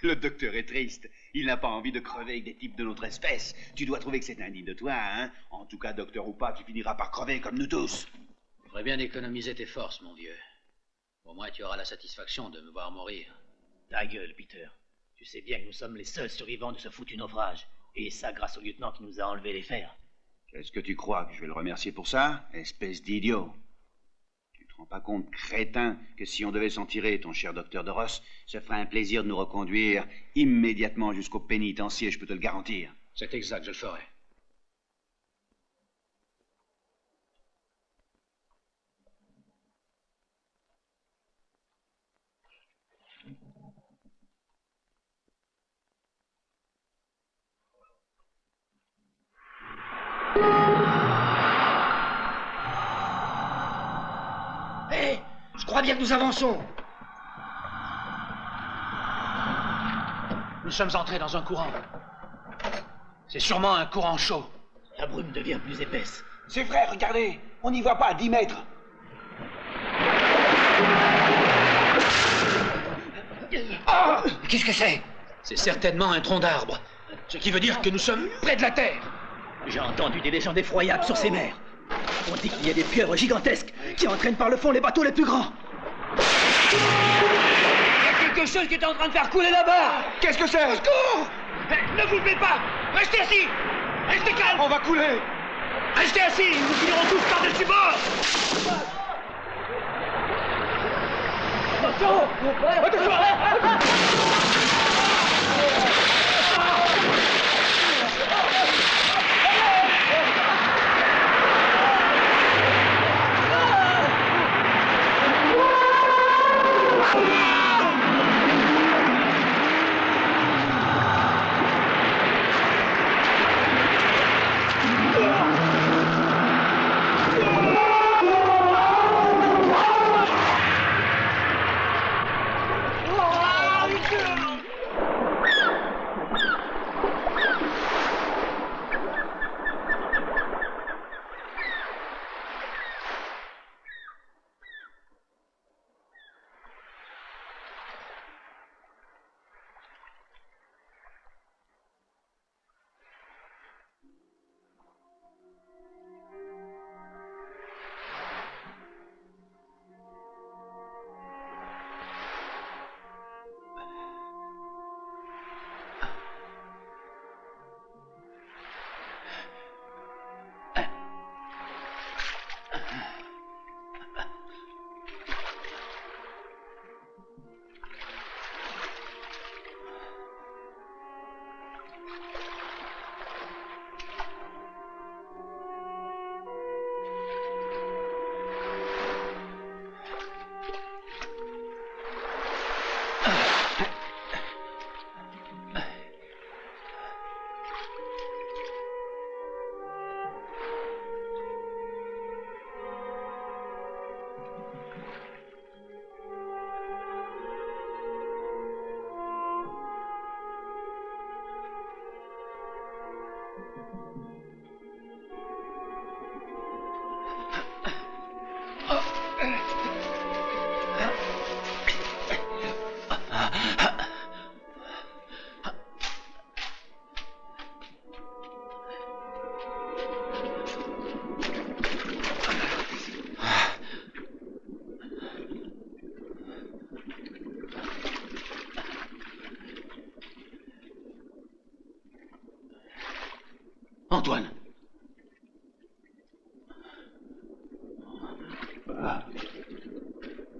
Le docteur est triste. Il n'a pas envie de crever avec des types de notre espèce. Tu dois trouver que c'est indigne de toi, hein? En tout cas, docteur ou pas, tu finiras par crever comme nous tous. Faudrait bien économiser tes forces, mon vieux. Au moins, tu auras la satisfaction de me voir mourir. Ta gueule, Peter. Tu sais bien que nous sommes les seuls survivants de ce foutu naufrage. Et ça grâce au lieutenant qui nous a enlevé les fers. Qu'est-ce que tu crois, que je vais le remercier pour ça? Espèce d'idiot. Tu te rends pas compte, crétin, que si on devait s'en tirer, ton cher docteur de Ross, ça ferait un plaisir de nous reconduire immédiatement jusqu'au pénitencier, je peux te le garantir. C'est exact, je le ferai. Hé, je crois bien que nous avançons. Nous sommes entrés dans un courant. C'est sûrement un courant chaud. La brume devient plus épaisse. C'est vrai, regardez, on n'y voit pas à 10 mètres. Oh, qu'est-ce que c'est? C'est certainement un tronc d'arbre. Ce qui veut dire que nous sommes près de la Terre. J'ai entendu des légendes effroyables sur ces mers. On dit qu'il y a des pieuvres gigantesques qui entraînent par le fond les bateaux les plus grands. Il y a quelque chose qui est en train de faire couler là-bas. Qu'est-ce que c'est? Au secours! Ne vous levez pas! Restez assis! Restez calme! On va couler! Restez assis! Nous finirons tous par-dessus bord! Attention! Attention! Antoine.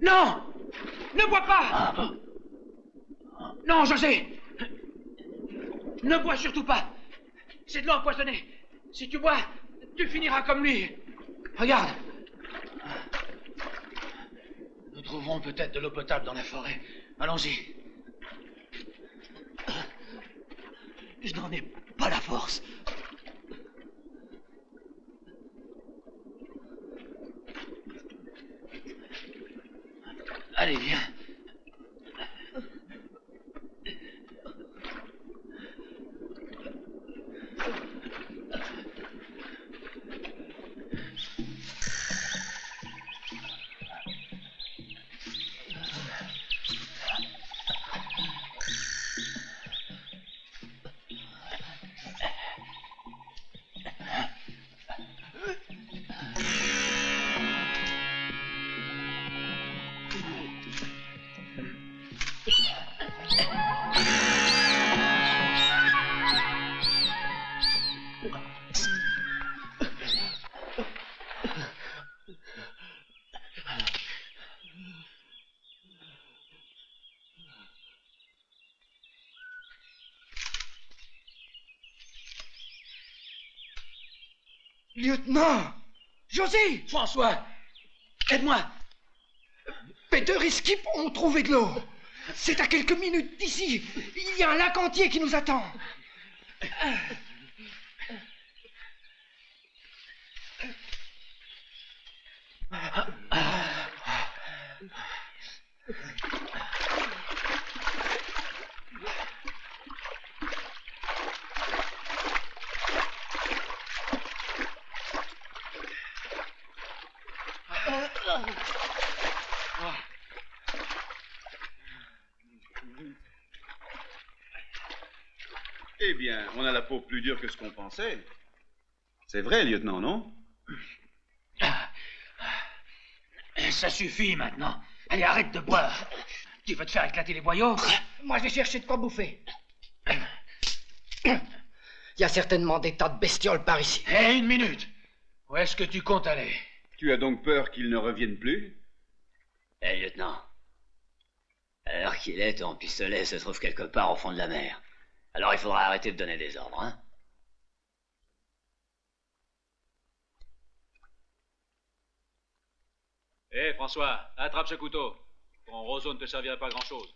Non! Ne bois pas! Non, José! Ne bois surtout pas! C'est de l'eau empoisonnée. Si tu bois, tu finiras comme lui. Regarde. Nous trouverons peut-être de l'eau potable dans la forêt. Allons-y. Je n'en ai pas la force. Allez, viens. Lieutenant! José! François! Aide-moi! Peter et Skip ont trouvé de l'eau. C'est à quelques minutes d'ici. Il y a un lac entier qui nous attend. Eh bien, on a la peau plus dure que ce qu'on pensait. C'est vrai, lieutenant, non? Ça suffit maintenant. Allez, arrête de boire. Tu veux te faire éclater les boyaux? Moi, je vais chercher de quoi bouffer. Il y a certainement des tas de bestioles par ici. Hé, une minute. Où est-ce que tu comptes aller? Tu as donc peur qu'il ne revienne plus? Hé, lieutenant. À l'heure qu'il est, ton pistolet se trouve quelque part au fond de la mer. Alors il faudra arrêter de donner des ordres, hein? Hé, François, attrape ce couteau. Ton roseau ne te servirait pas grand-chose.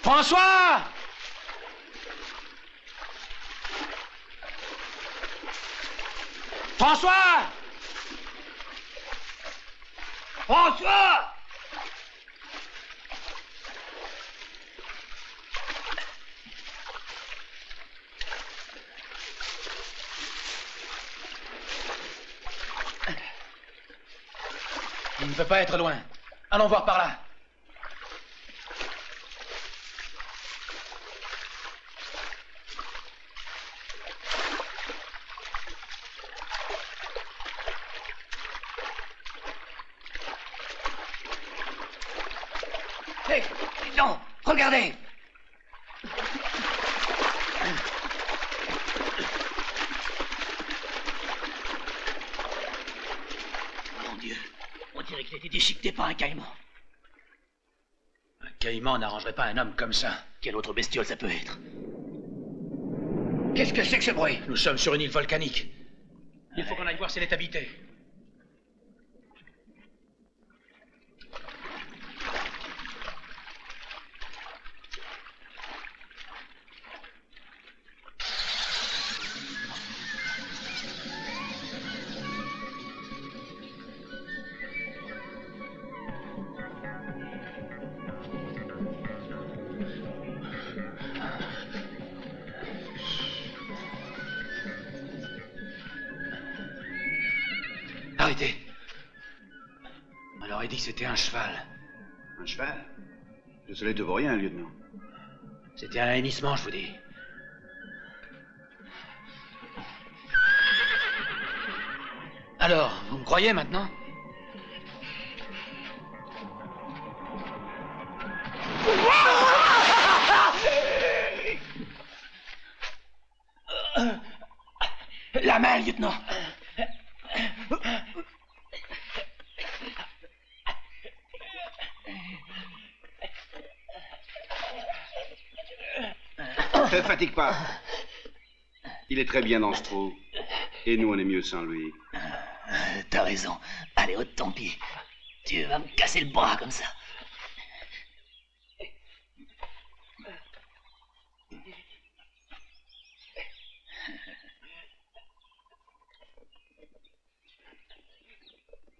François! François! François! Il ne peut pas être loin. Allons voir par là. Hé, non, regardez! Mon Dieu, on dirait qu'il a été déchiqueté par un caïman. Un caïman n'arrangerait pas un homme comme ça. Quelle autre bestiole ça peut être? Qu'est-ce que c'est que ce bruit? Nous sommes sur une île volcanique. Il faut qu'on aille voir si elle est habitée. Arrêtez. On leur a dit que c'était un cheval. Un cheval? Le soleil ne vaut rien, lieutenant. C'était un hennissement, je vous dis. Alors, vous me croyez maintenant? La main, lieutenant. Ne fatigue pas. Il est très bien dans ce trou. Et nous, on est mieux sans lui. T'as raison. Allez, haute tant pis. Tu vas me casser le bras comme ça.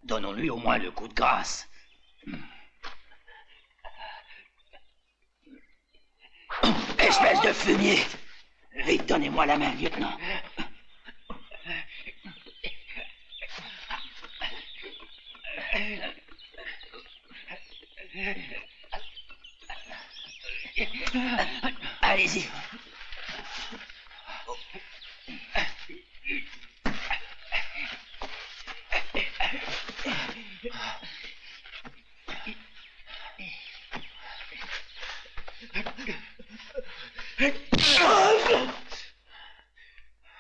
Donnons-lui au moins le coup de grâce. Espèce de fumier! Vite, donnez-moi la main, lieutenant. Allez-y.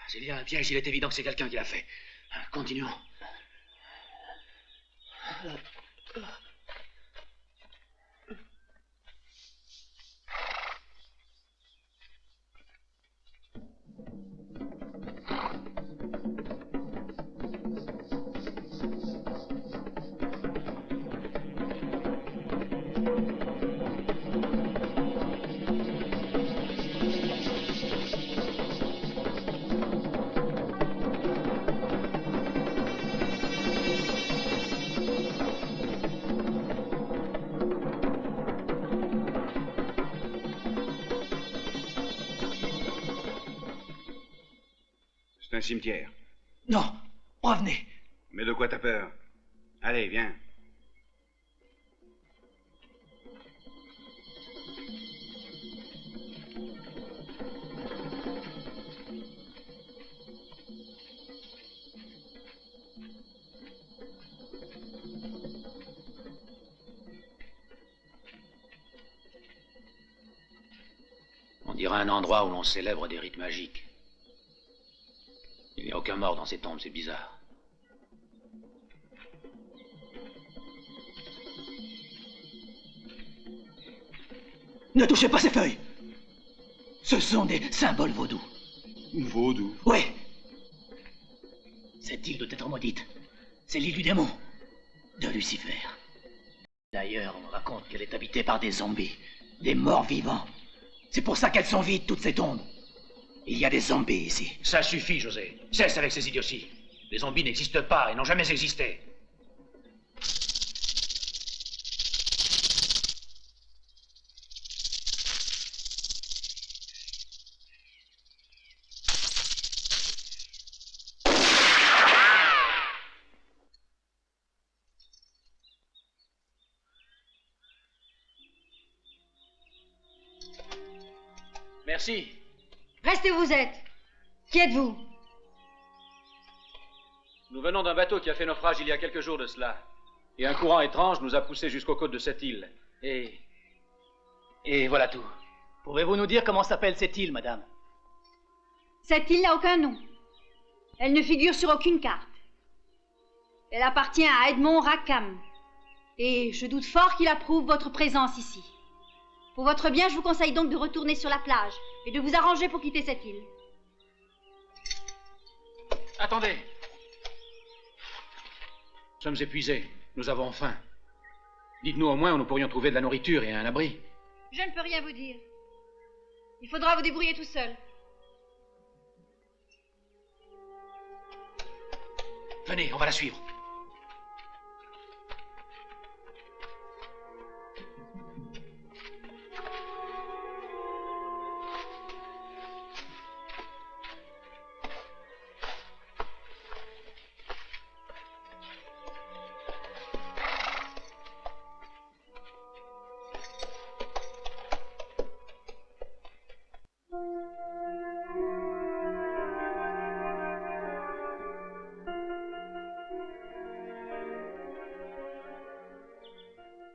C'est bien un piège, il est évident que c'est quelqu'un qui l'a fait. Continuons. C'est un cimetière. Non, revenez. Mais de quoi t'as peur? Allez, viens. On dirait un endroit où l'on célèbre des rites magiques. Il n'y a aucun mort dans ces tombes, c'est bizarre. Ne touchez pas ces feuilles. Ce sont des symboles vaudous. Vaudou. Oui. Cette île doit être maudite. C'est l'île du démon, de Lucifer. D'ailleurs, on raconte qu'elle est habitée par des zombies, des morts vivants. C'est pour ça qu'elles sont vides, toutes ces tombes. Il y a des zombies ici. Ça suffit, José. Cesse avec ces idioties. Les zombies n'existent pas et n'ont jamais existé. Merci. Restez où vous êtes. Qui êtes-vous? Nous venons d'un bateau qui a fait naufrage il y a quelques jours de cela. Et un courant étrange nous a poussés jusqu'aux côtes de cette île. Et voilà tout. Pouvez-vous nous dire comment s'appelle cette île, madame? Cette île n'a aucun nom. Elle ne figure sur aucune carte. Elle appartient à Edmond Rackham. Et je doute fort qu'il approuve votre présence ici. Pour votre bien, je vous conseille donc de retourner sur la plage et de vous arranger pour quitter cette île. Attendez. Nous sommes épuisés. Nous avons faim. Dites-nous au moins où nous pourrions trouver de la nourriture et un abri. Je ne peux rien vous dire. Il faudra vous débrouiller tout seul. Venez, on va la suivre.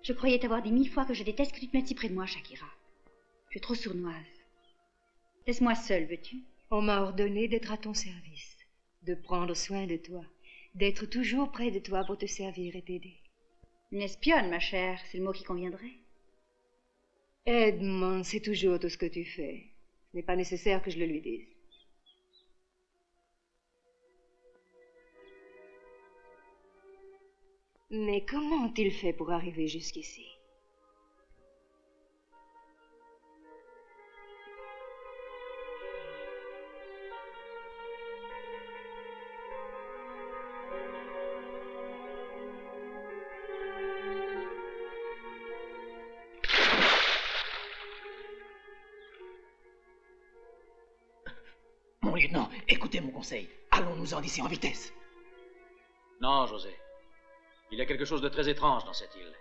Je croyais t'avoir dit 1000 fois que je déteste que tu te mettes si près de moi, Shakira. Tu es trop sournoise. Laisse-moi seule, veux-tu? On m'a ordonné d'être à ton service, de prendre soin de toi, d'être toujours près de toi pour te servir et t'aider. Une espionne, ma chère, c'est le mot qui conviendrait. Edmond, c'est toujours tout ce que tu fais. Ce n'est pas nécessaire que je le lui dise. Mais comment ont-ils fait pour arriver jusqu'ici? Mon lieutenant, écoutez mon conseil. Allons-nous-en d'ici en vitesse. Non, José. Il y a quelque chose de très étrange dans cette île.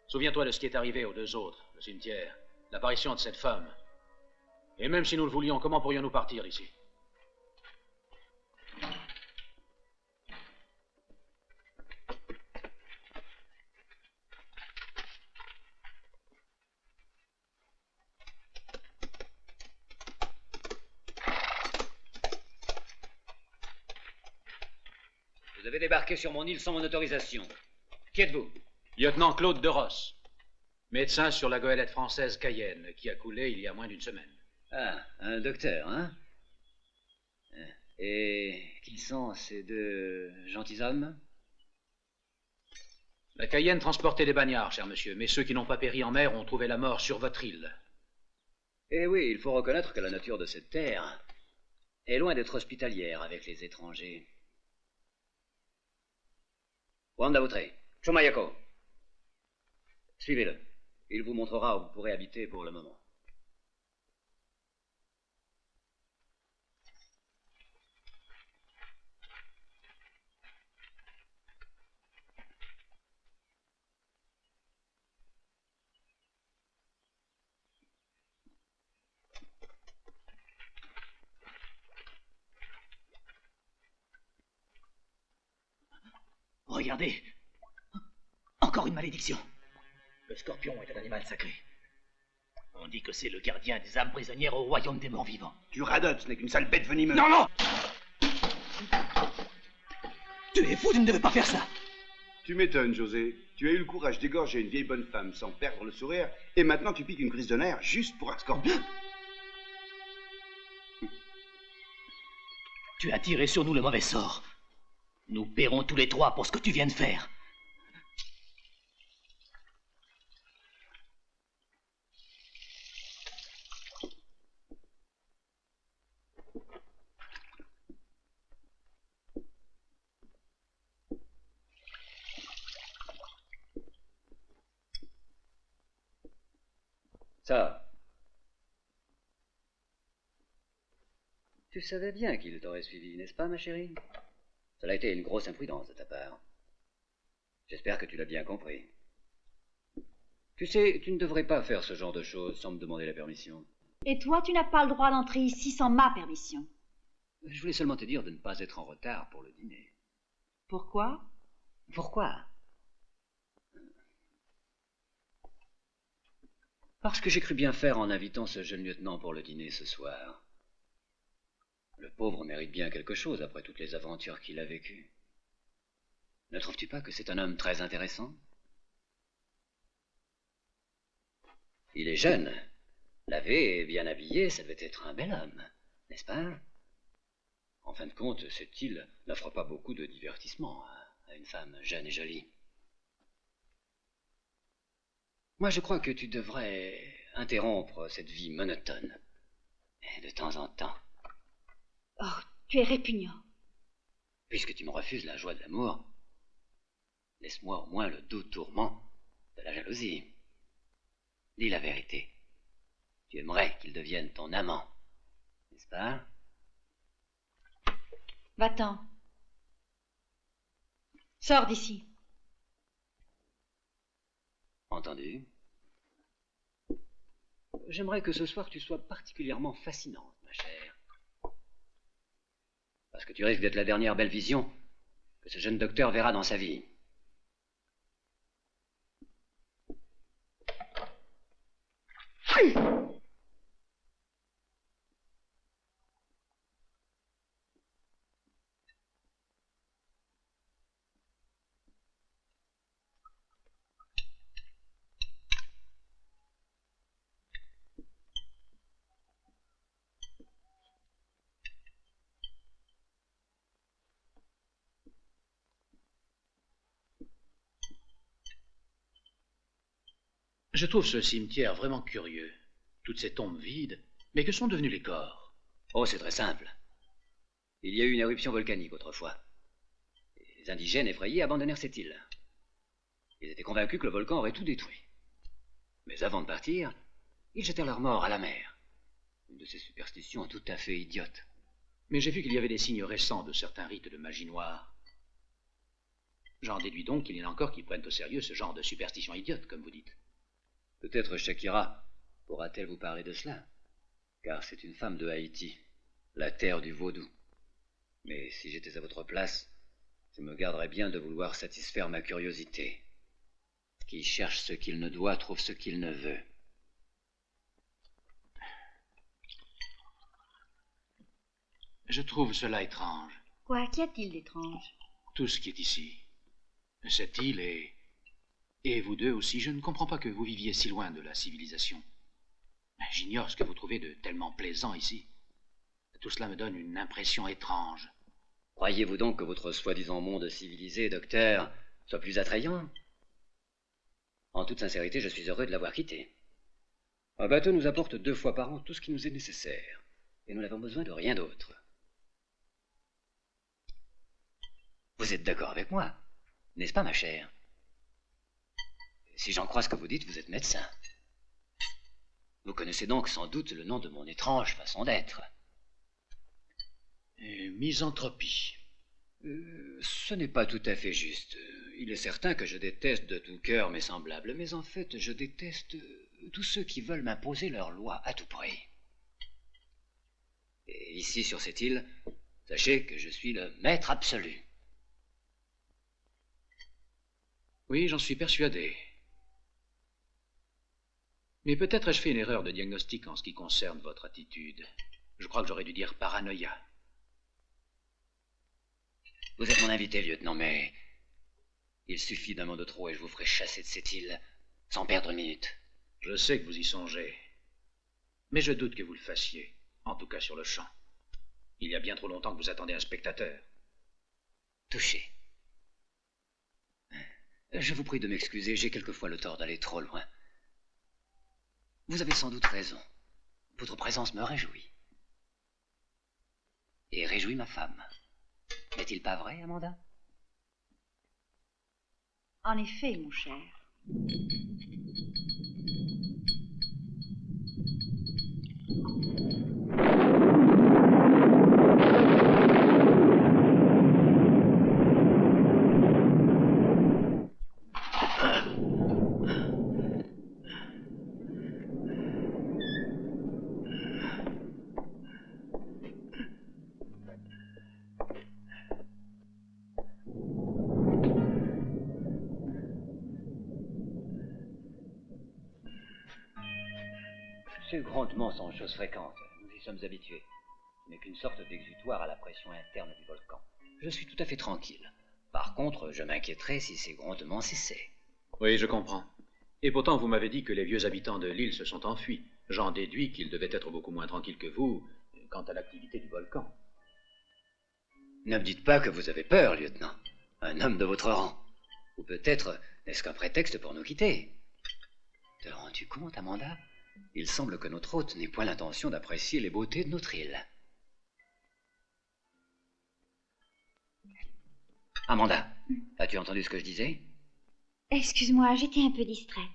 Souviens-toi de ce qui est arrivé aux deux autres, le cimetière, l'apparition de cette femme. Et même si nous le voulions, comment pourrions-nous partir d'ici? Vous avez débarqué sur mon île sans mon autorisation. Qui êtes-vous? Lieutenant Claude de Ross, médecin sur la goélette française Cayenne, qui a coulé il y a moins d'une semaine. Ah, un docteur, hein? Et qui sont ces deux gentilshommes? La Cayenne transportait des bagnards, cher monsieur, mais ceux qui n'ont pas péri en mer ont trouvé la mort sur votre île. Eh oui, il faut reconnaître que la nature de cette terre est loin d'être hospitalière avec les étrangers. Wandautre, Chomayako. Suivez-le. Il vous montrera où vous pourrez habiter pour le moment. Regardez. Encore une malédiction. Le scorpion est un animal sacré. On dit que c'est le gardien des âmes prisonnières au royaume des morts vivants. Tu radotes, ce n'est qu'une sale bête venimeuse. Non, non! Tu es fou, tu ne devais pas faire ça. Tu m'étonnes, José. Tu as eu le courage d'égorger une vieille bonne femme sans perdre le sourire, et maintenant tu piques une crise de nerfs juste pour un scorpion. Tu as tiré sur nous le mauvais sort. Nous paierons tous les trois pour ce que tu viens de faire. Ça. Tu savais bien qu'il t'aurait suivi, n'est-ce pas, ma chérie? Cela a été une grosse imprudence de ta part. J'espère que tu l'as bien compris. Tu sais, tu ne devrais pas faire ce genre de choses sans me demander la permission. Et toi, tu n'as pas le droit d'entrer ici sans ma permission. Je voulais seulement te dire de ne pas être en retard pour le dîner. Pourquoi? Pourquoi? Parce que j'ai cru bien faire en invitant ce jeune lieutenant pour le dîner ce soir. Le pauvre mérite bien quelque chose après toutes les aventures qu'il a vécues. Ne trouves-tu pas que c'est un homme très intéressant? Il est jeune. Lavé et bien habillé, ça devait être un bel homme, n'est-ce pas? En fin de compte, cette île n'offre pas beaucoup de divertissement à une femme jeune et jolie. Moi, je crois que tu devrais interrompre cette vie monotone. Et de temps en temps. Oh, tu es répugnant. Puisque tu me refuses la joie de l'amour, laisse-moi au moins le doux tourment de la jalousie. Dis la vérité. Tu aimerais qu'il devienne ton amant, n'est-ce pas? Va-t'en. Sors d'ici. Entendu? J'aimerais que ce soir tu sois particulièrement fascinante, ma chère. Parce que tu risques d'être la dernière belle vision que ce jeune docteur verra dans sa vie. Je trouve ce cimetière vraiment curieux. Toutes ces tombes vides. Mais que sont devenus les corps? Oh, c'est très simple. Il y a eu une éruption volcanique autrefois. Les indigènes effrayés abandonnèrent cette île. Ils étaient convaincus que le volcan aurait tout détruit. Mais avant de partir, ils jetèrent leurs morts à la mer. Une de ces superstitions tout à fait idiotes. Mais j'ai vu qu'il y avait des signes récents de certains rites de magie noire. J'en déduis donc qu'il y en a encore qui prennent au sérieux ce genre de superstition idiote, comme vous dites. Peut-être Shakira pourra-t-elle vous parler de cela, car c'est une femme de Haïti, la terre du vaudou. Mais si j'étais à votre place, je me garderais bien de vouloir satisfaire ma curiosité. Qui cherche ce qu'il ne doit trouve ce qu'il ne veut. Je trouve cela étrange. Quoi? Qu'y a-t-il d'étrange? Tout ce qui est ici. Cette île et vous deux aussi, je ne comprends pas que vous viviez si loin de la civilisation. J'ignore ce que vous trouvez de tellement plaisant ici. Tout cela me donne une impression étrange. Croyez-vous donc que votre soi-disant monde civilisé, docteur, soit plus attrayant? En toute sincérité, je suis heureux de l'avoir quitté. Un bateau nous apporte 2 fois par an tout ce qui nous est nécessaire, et nous n'avons besoin de rien d'autre. Vous êtes d'accord avec moi, n'est-ce pas, ma chère? Si j'en crois ce que vous dites, vous êtes médecin. Vous connaissez donc sans doute le nom de mon étrange façon d'être. Misanthropie. Ce n'est pas tout à fait juste. Il est certain que je déteste de tout cœur mes semblables, mais en fait, je déteste tous ceux qui veulent m'imposer leurs lois à tout prix. Et ici, sur cette île, sachez que je suis le maître absolu. Oui, j'en suis persuadé. Mais peut-être ai-je fait une erreur de diagnostic en ce qui concerne votre attitude. Je crois que j'aurais dû dire paranoïa. Vous êtes mon invité, lieutenant, mais il suffit d'un mot de trop et je vous ferai chasser de cette île sans perdre une minute. Je sais que vous y songez. Mais je doute que vous le fassiez, en tout cas sur le champ. Il y a bien trop longtemps que vous attendez un spectateur. Touché. Je vous prie de m'excuser, j'ai quelquefois le tort d'aller trop loin. Vous avez sans doute raison. Votre présence me réjouit. Et réjouit ma femme. N'est-il pas vrai, Amanda? En effet, mon cher. Ces grondements sont chose fréquente. Nous y sommes habitués. Ce n'est qu'une sorte d'exutoire à la pression interne du volcan. Je suis tout à fait tranquille. Par contre, je m'inquiéterais si ces grondements cessaient. Oui, je comprends. Et pourtant, vous m'avez dit que les vieux habitants de l'île se sont enfuis. J'en déduis qu'ils devaient être beaucoup moins tranquilles que vous quant à l'activité du volcan. Ne me dites pas que vous avez peur, lieutenant. Un homme de votre rang. Ou peut-être n'est-ce qu'un prétexte pour nous quitter. Te rends-tu compte, Amanda? Il semble que notre hôte n'ait point l'intention d'apprécier les beautés de notre île. Amanda, as-tu entendu ce que je disais? Excuse-moi, j'étais un peu distraite.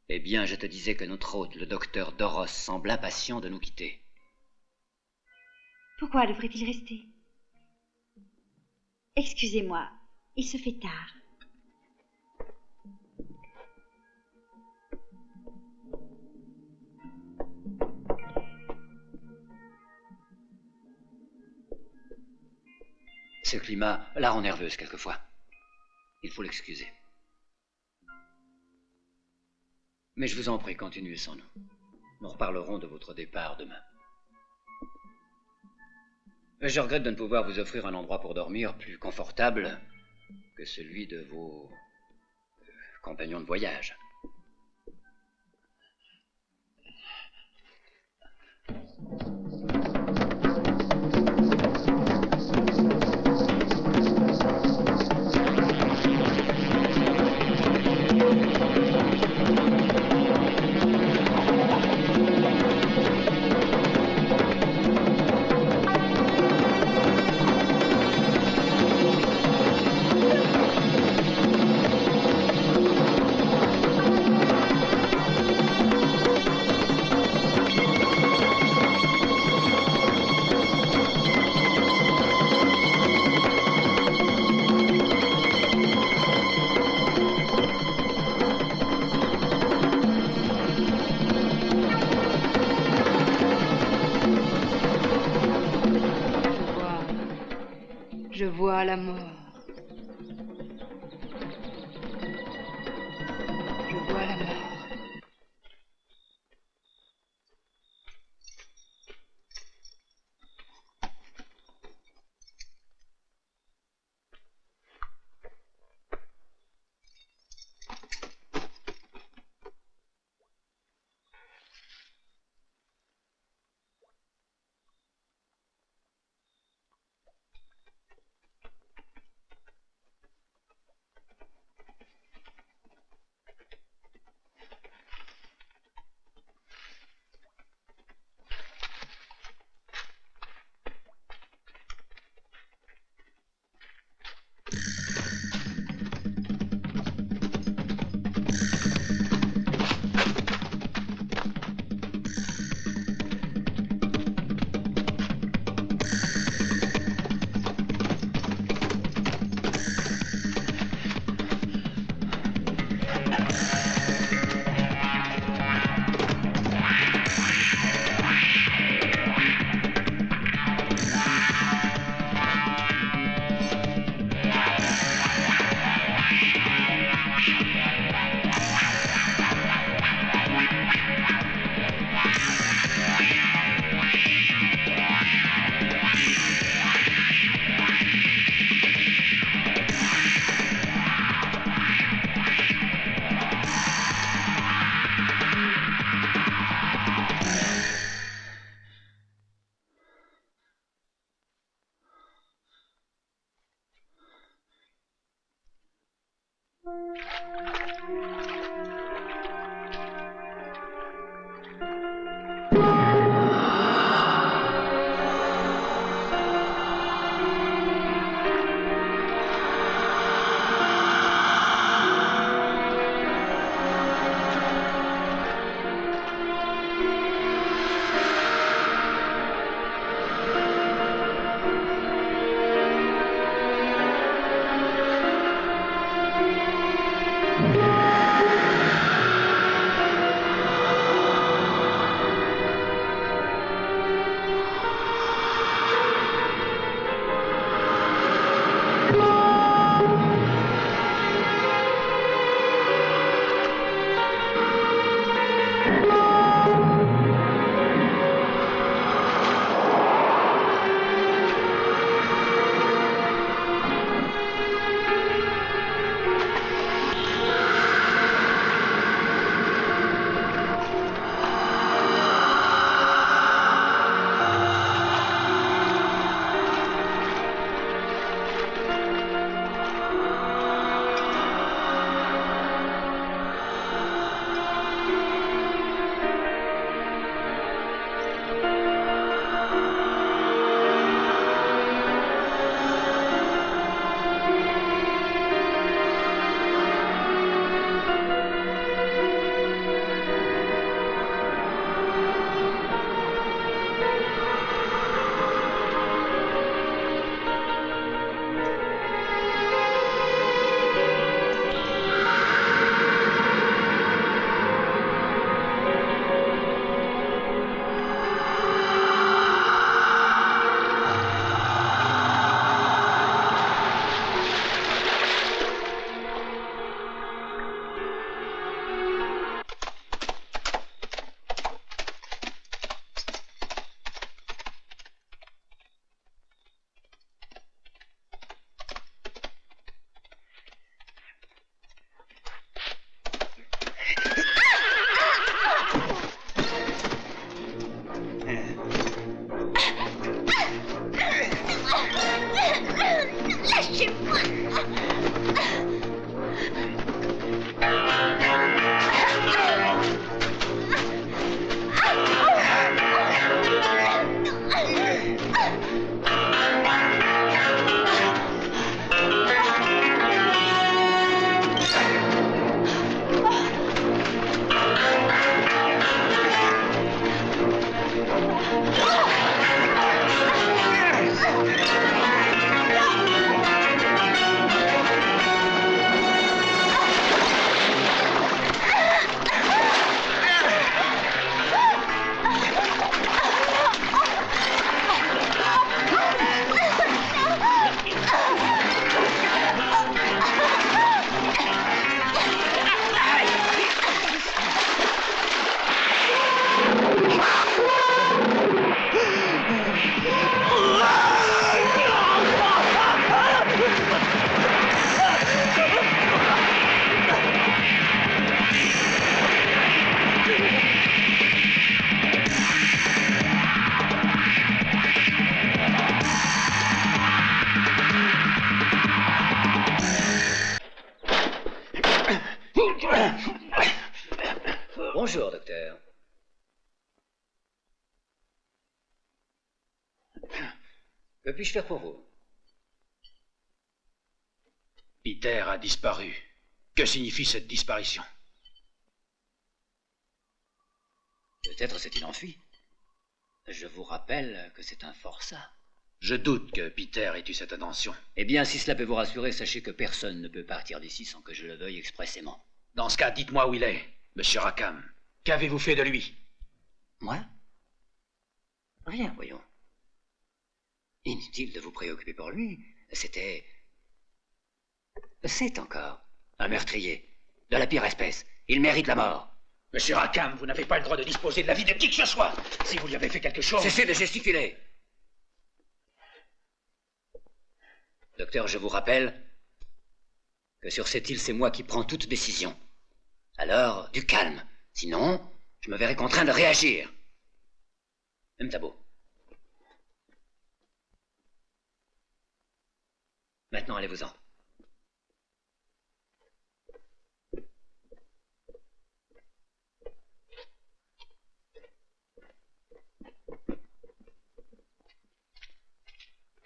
Eh bien, je te disais que notre hôte, le docteur Doros, semble impatient de nous quitter. Pourquoi devrait-il rester? Excusez-moi, il se fait tard. Ce climat la rend nerveuse quelquefois. Il faut l'excuser. Mais je vous en prie, continuez sans nous. Nous reparlerons de votre départ demain. Je regrette de ne pouvoir vous offrir un endroit pour dormir plus confortable que celui de vos compagnons de voyage. Je vois la mort. Je vois la mort. Bonjour, docteur. Que puis-je faire pour vous? Peter a disparu. Que signifie cette disparition? Peut-être s'est-il enfui. Je vous rappelle que c'est un forçat. Je doute que Peter ait eu cette intention. Eh bien, si cela peut vous rassurer, sachez que personne ne peut partir d'ici sans que je le veuille expressément. Dans ce cas, dites-moi où il est, monsieur Rackham. Qu'avez-vous fait de lui? Moi? Rien, voyons. Inutile de vous préoccuper pour lui. C'était... C'est encore un meurtrier. De la pire espèce. Il mérite la mort. Monsieur Rackham, vous n'avez pas le droit de disposer de la vie de qui que ce soit. Si vous lui avez fait quelque chose... Cessez de gesticuler. Docteur, je vous rappelle que sur cette île, c'est moi qui prends toute décision. Alors, du calme. Sinon, je me verrai contraint de réagir. M'tabo. Maintenant, allez-vous-en.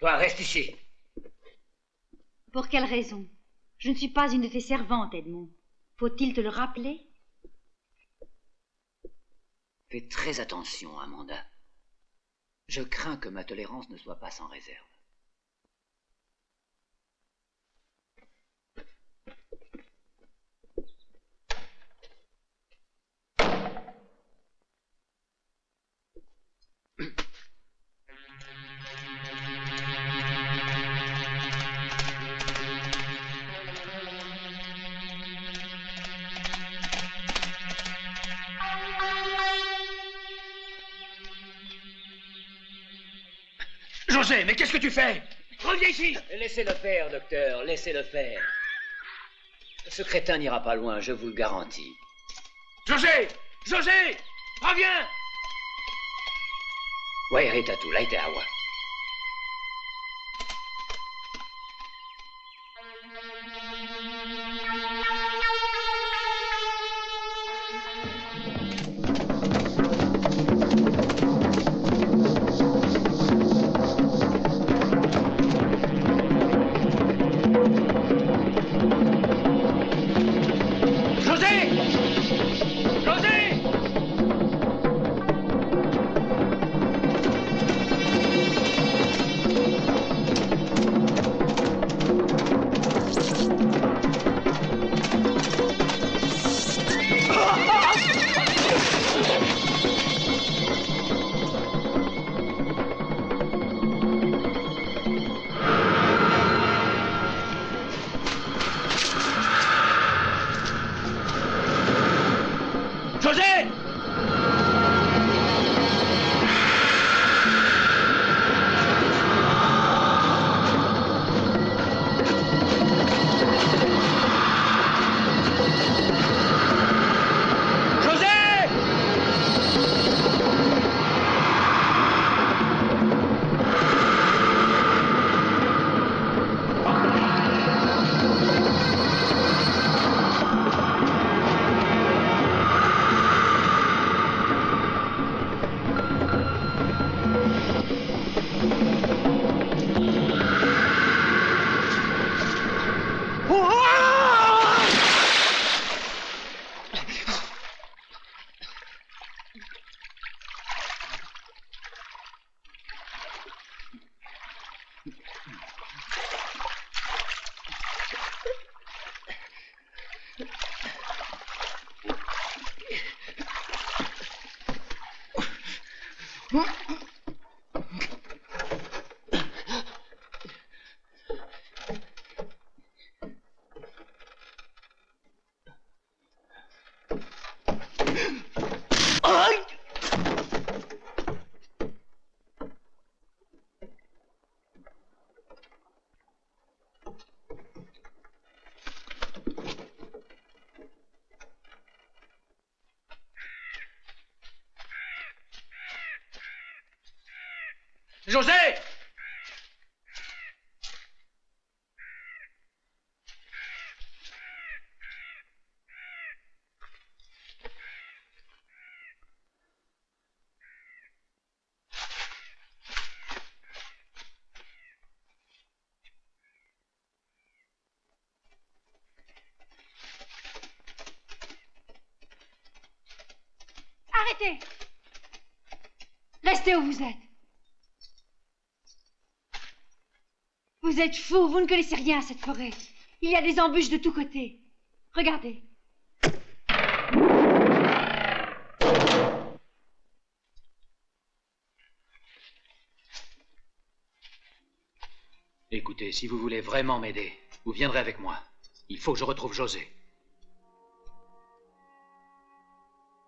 Toi, reste ici. Pour quelle raison? Je ne suis pas une de tes servantes, Edmond. Faut-il te le rappeler? Fais très attention, Amanda. Je crains que ma tolérance ne soit pas sans réserve. José, mais qu'est-ce que tu fais? Reviens ici! Laissez-le faire, docteur, laissez-le faire. Ce crétin n'ira pas loin, je vous le garantis. José! José! Reviens! Ouais, Ritatu, là, Awa. José! Arrêtez! Restez où vous êtes. Vous êtes fous, vous ne connaissez rien à cette forêt. Il y a des embûches de tous côtés. Regardez. Écoutez, si vous voulez vraiment m'aider, vous viendrez avec moi. Il faut que je retrouve José.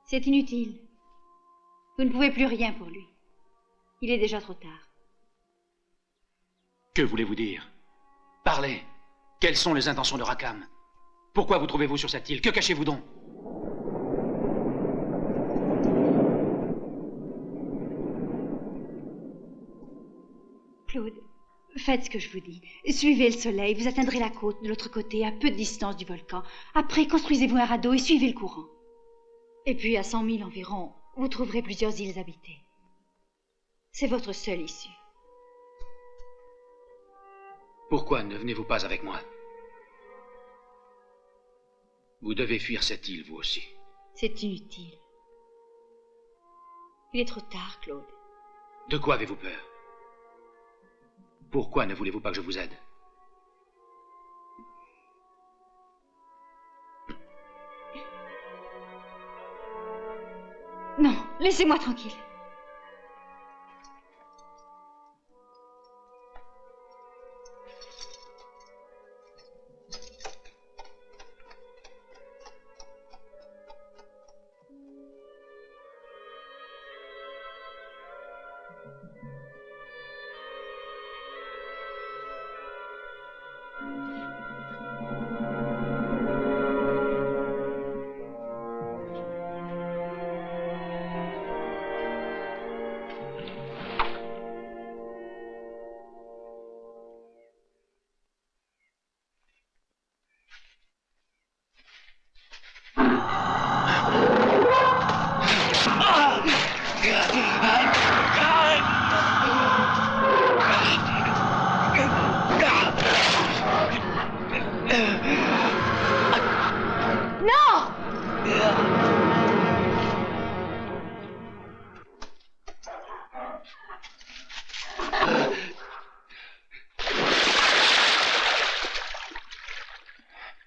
C'est inutile. Vous ne pouvez plus rien pour lui. Il est déjà trop tard. Que voulez-vous dire? Parlez. Quelles sont les intentions de Rackham? Pourquoi vous trouvez-vous sur cette île? Que cachez-vous donc? Claude, faites ce que je vous dis. Suivez le soleil, vous atteindrez la côte de l'autre côté, à peu de distance du volcan. Après, construisez-vous un radeau et suivez le courant. Et puis, à 100 milles environ, vous trouverez plusieurs îles habitées. C'est votre seule issue. Pourquoi ne venez-vous pas avec moi? Vous devez fuir cette île, vous aussi. C'est inutile. Il est trop tard, Claude. De quoi avez-vous peur? Pourquoi ne voulez-vous pas que je vous aide? Non, laissez-moi tranquille.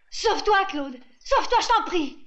Sauve-toi, Claude. Sauve-toi, je t'en prie.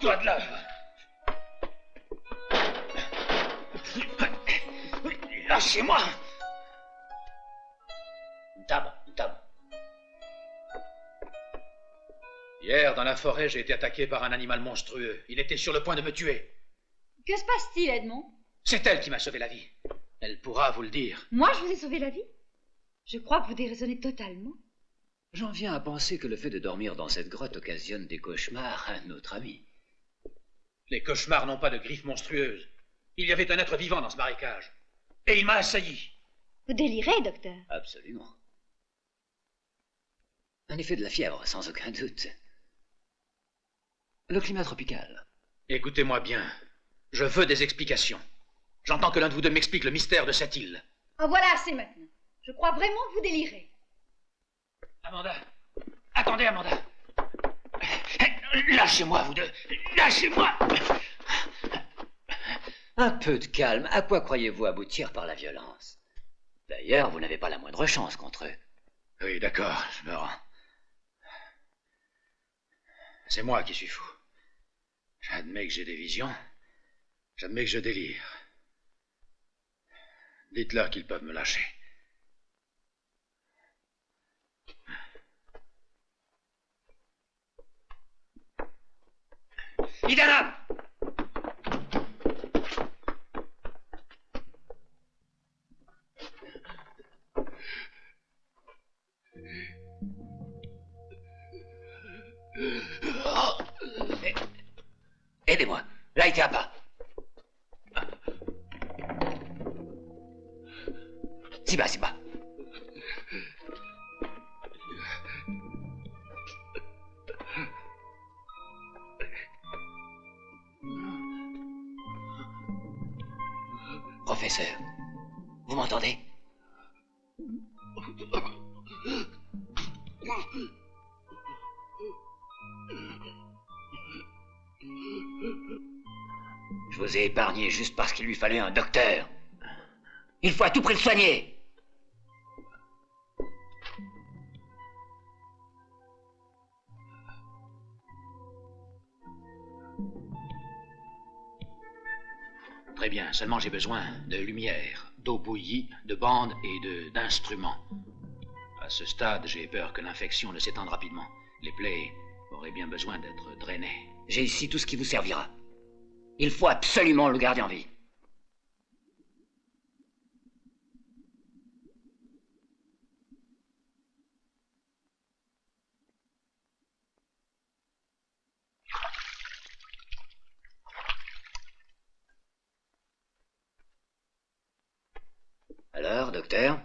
Sors-toi de là. Lâchez-moi. Une table. Hier, dans la forêt, j'ai été attaqué par un animal monstrueux. Il était sur le point de me tuer. Que se passe-t-il, Edmond? C'est elle qui m'a sauvé la vie. Elle pourra vous le dire. Moi, je vous ai sauvé la vie? Je crois que vous déraisonnez totalement. J'en viens à penser que le fait de dormir dans cette grotte occasionne des cauchemars à notre ami. Les cauchemars n'ont pas de griffes monstrueuses. Il y avait un être vivant dans ce marécage. Et il m'a assailli. Vous délirez, docteur. Absolument. Un effet de la fièvre, sans aucun doute. Le climat tropical. Écoutez-moi bien. Je veux des explications. J'entends que l'un de vous deux m'explique le mystère de cette île. En voilà assez maintenant. Je crois vraiment que vous délirez. Amanda. Attendez, Amanda. Lâchez-moi, vous deux. Lâchez-moi. Un peu de calme. À quoi croyez-vous aboutir par la violence? D'ailleurs, vous n'avez pas la moindre chance contre eux. Oui, d'accord, je me rends. C'est moi qui suis fou. J'admets que j'ai des visions. J'admets que je délire. Dites-leur qu'ils peuvent me lâcher. Idana. Aidez-moi. Là, il tient pas. Si bas. Professeur, vous m'entendez? Je vous ai épargné juste parce qu'il lui fallait un docteur. Il faut à tout prix le soigner. Très bien, seulement j'ai besoin de lumière, d'eau bouillie, de bandes et d'instruments. À ce stade, j'ai peur que l'infection ne s'étende rapidement. Les plaies auraient bien besoin d'être drainées. J'ai ici tout ce qui vous servira. Il faut absolument le garder en vie. Alors, docteur?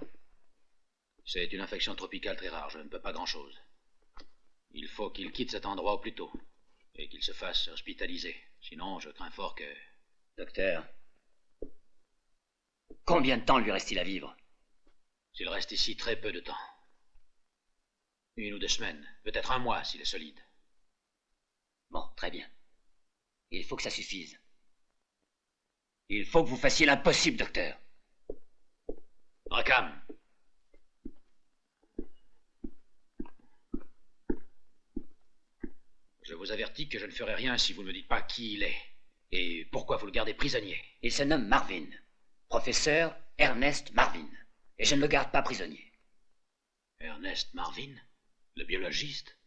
C'est une infection tropicale très rare, je ne peux pas grand-chose. Il faut qu'il quitte cet endroit au plus tôt, et qu'il se fasse hospitaliser. Sinon, je crains fort que... Docteur, combien de temps lui reste-t-il à vivre? S'il reste ici très peu de temps. 1 ou 2 semaines, peut-être 1 mois s'il est solide. Bon, très bien. Il faut que ça suffise. Il faut que vous fassiez l'impossible, docteur. Rackham. Je vous avertis que je ne ferai rien si vous ne me dites pas qui il est. Et pourquoi vous le gardez prisonnier. Il se nomme Marvin. Professeur Ernest Marvin. Et je ne le garde pas prisonnier. Ernest Marvin? Le biologiste?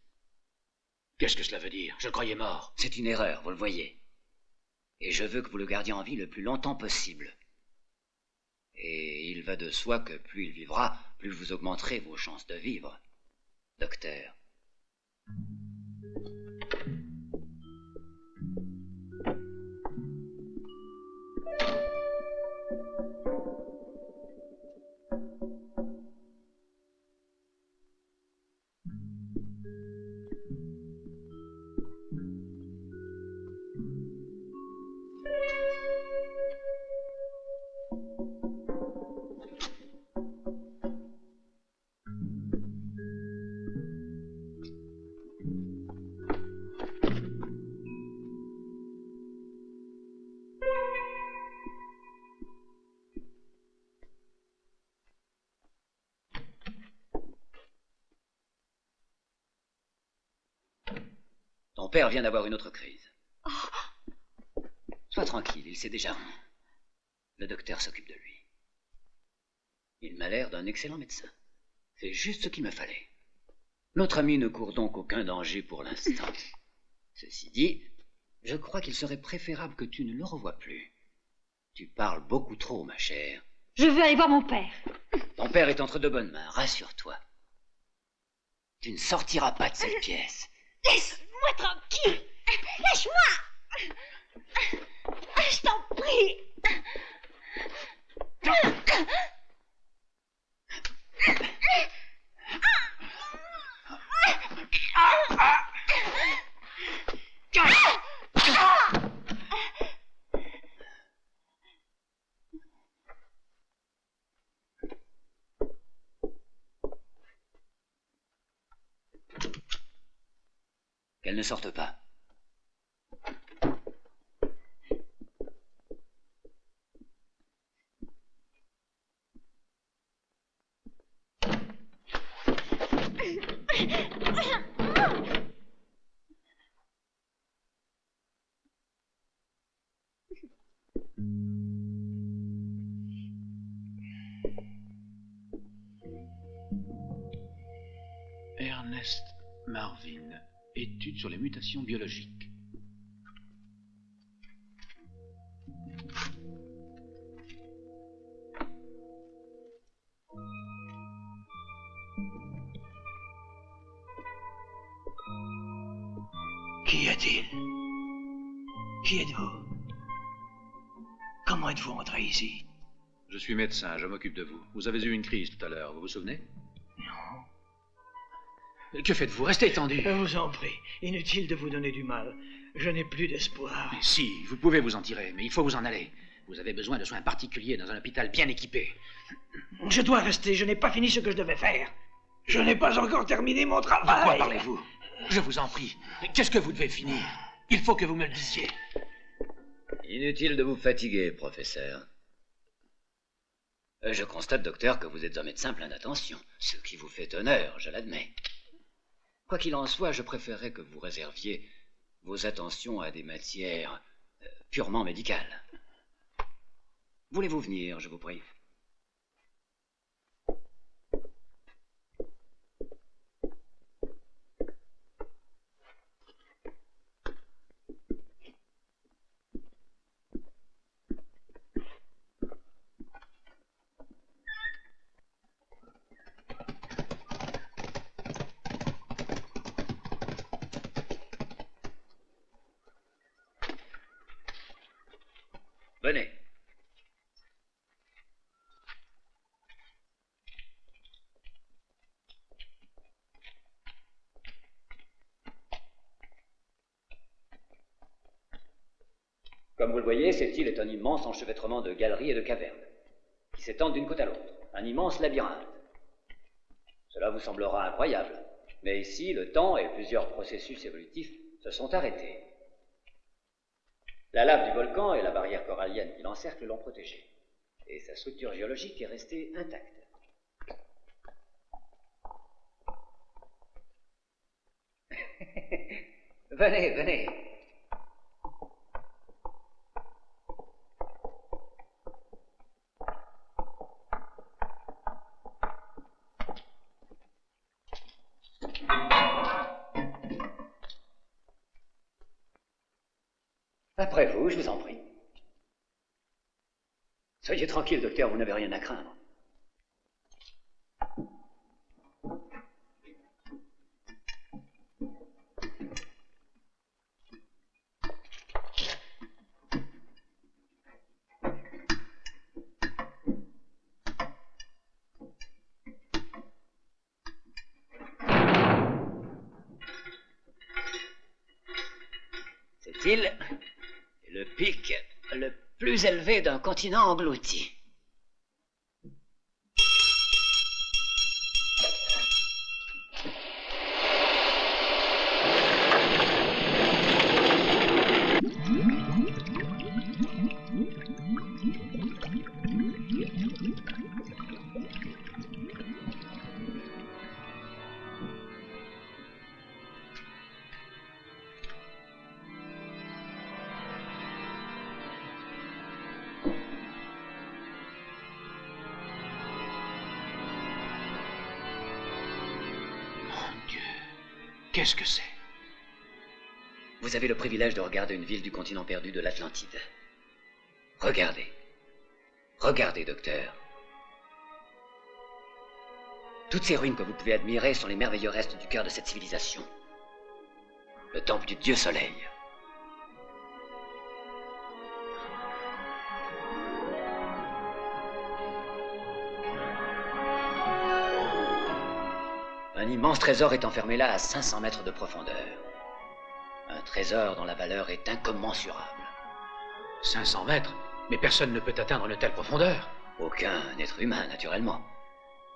Qu'est-ce que cela veut dire? Je le croyais mort. C'est une erreur, vous le voyez. Et je veux que vous le gardiez en vie le plus longtemps possible. Et il va de soi que plus il vivra, plus vous augmenterez vos chances de vivre. Docteur. Ton père vient d'avoir une autre crise. Oh, Sois tranquille, il sait déjà. Le docteur s'occupe de lui. Il m'a l'air d'un excellent médecin. C'est juste ce qu'il me fallait. Notre ami ne court donc aucun danger pour l'instant. Ceci dit, je crois qu'il serait préférable que tu ne le revoies plus. Tu parles beaucoup trop, ma chère. Je veux aller voir mon père. Ton père est entre de bonnes mains, rassure-toi. Tu ne sortiras pas de cette pièce. Laisse-moi tranquille. Lâche-moi. Je t'en prie. Qu'elle ne sorte pas. Ernest Marvin, études sur les mutations biologiques. Qui a-t-il? Qui êtes-vous? Comment êtes-vous entré ici? Je suis médecin, je m'occupe de vous. Vous avez eu une crise tout à l'heure, vous vous souvenez? Non. Que faites-vous? Restez étendu. Je vous en prie, inutile de vous donner du mal. Je n'ai plus d'espoir. Mais si, vous pouvez vous en tirer, mais il faut vous en aller. Vous avez besoin de soins particuliers dans un hôpital bien équipé. Je dois rester, je n'ai pas fini ce que je devais faire. Je n'ai pas encore terminé mon De travail. quoi parlez-vous? Je vous en prie. Qu'est-ce que vous devez finir? Il faut que vous me le disiez. Inutile de vous fatiguer, professeur. Je constate, docteur, que vous êtes un médecin plein d'attention, ce qui vous fait honneur, je l'admets. Quoi qu'il en soit, je préférerais que vous réserviez vos attentions à des matières purement médicales. Voulez-vous venir, je vous prie? Venez. Comme vous le voyez, cette île est un immense enchevêtrement de galeries et de cavernes, qui s'étendent d'une côte à l'autre, un immense labyrinthe. Cela vous semblera incroyable, mais ici, le temps et plusieurs processus évolutifs se sont arrêtés. La lave du volcan et la barrière corallienne qui l'encercle l'ont protégé, et sa structure géologique est restée intacte. Venez, venez. Après vous, je vous en prie. Soyez tranquille, docteur, vous n'avez rien à craindre. Cette île est le pic le plus élevé d'un continent englouti. Qu'est-ce que c'est? Vous avez le privilège de regarder une ville du continent perdu de l'Atlantide. Regardez. Regardez, docteur. Toutes ces ruines que vous pouvez admirer sont les merveilleux restes du cœur de cette civilisation. Le temple du dieu soleil. Un immense trésor est enfermé là à 500 mètres de profondeur. Un trésor dont la valeur est incommensurable. 500 mètres? Mais personne ne peut atteindre une telle profondeur. Aucun être humain, naturellement.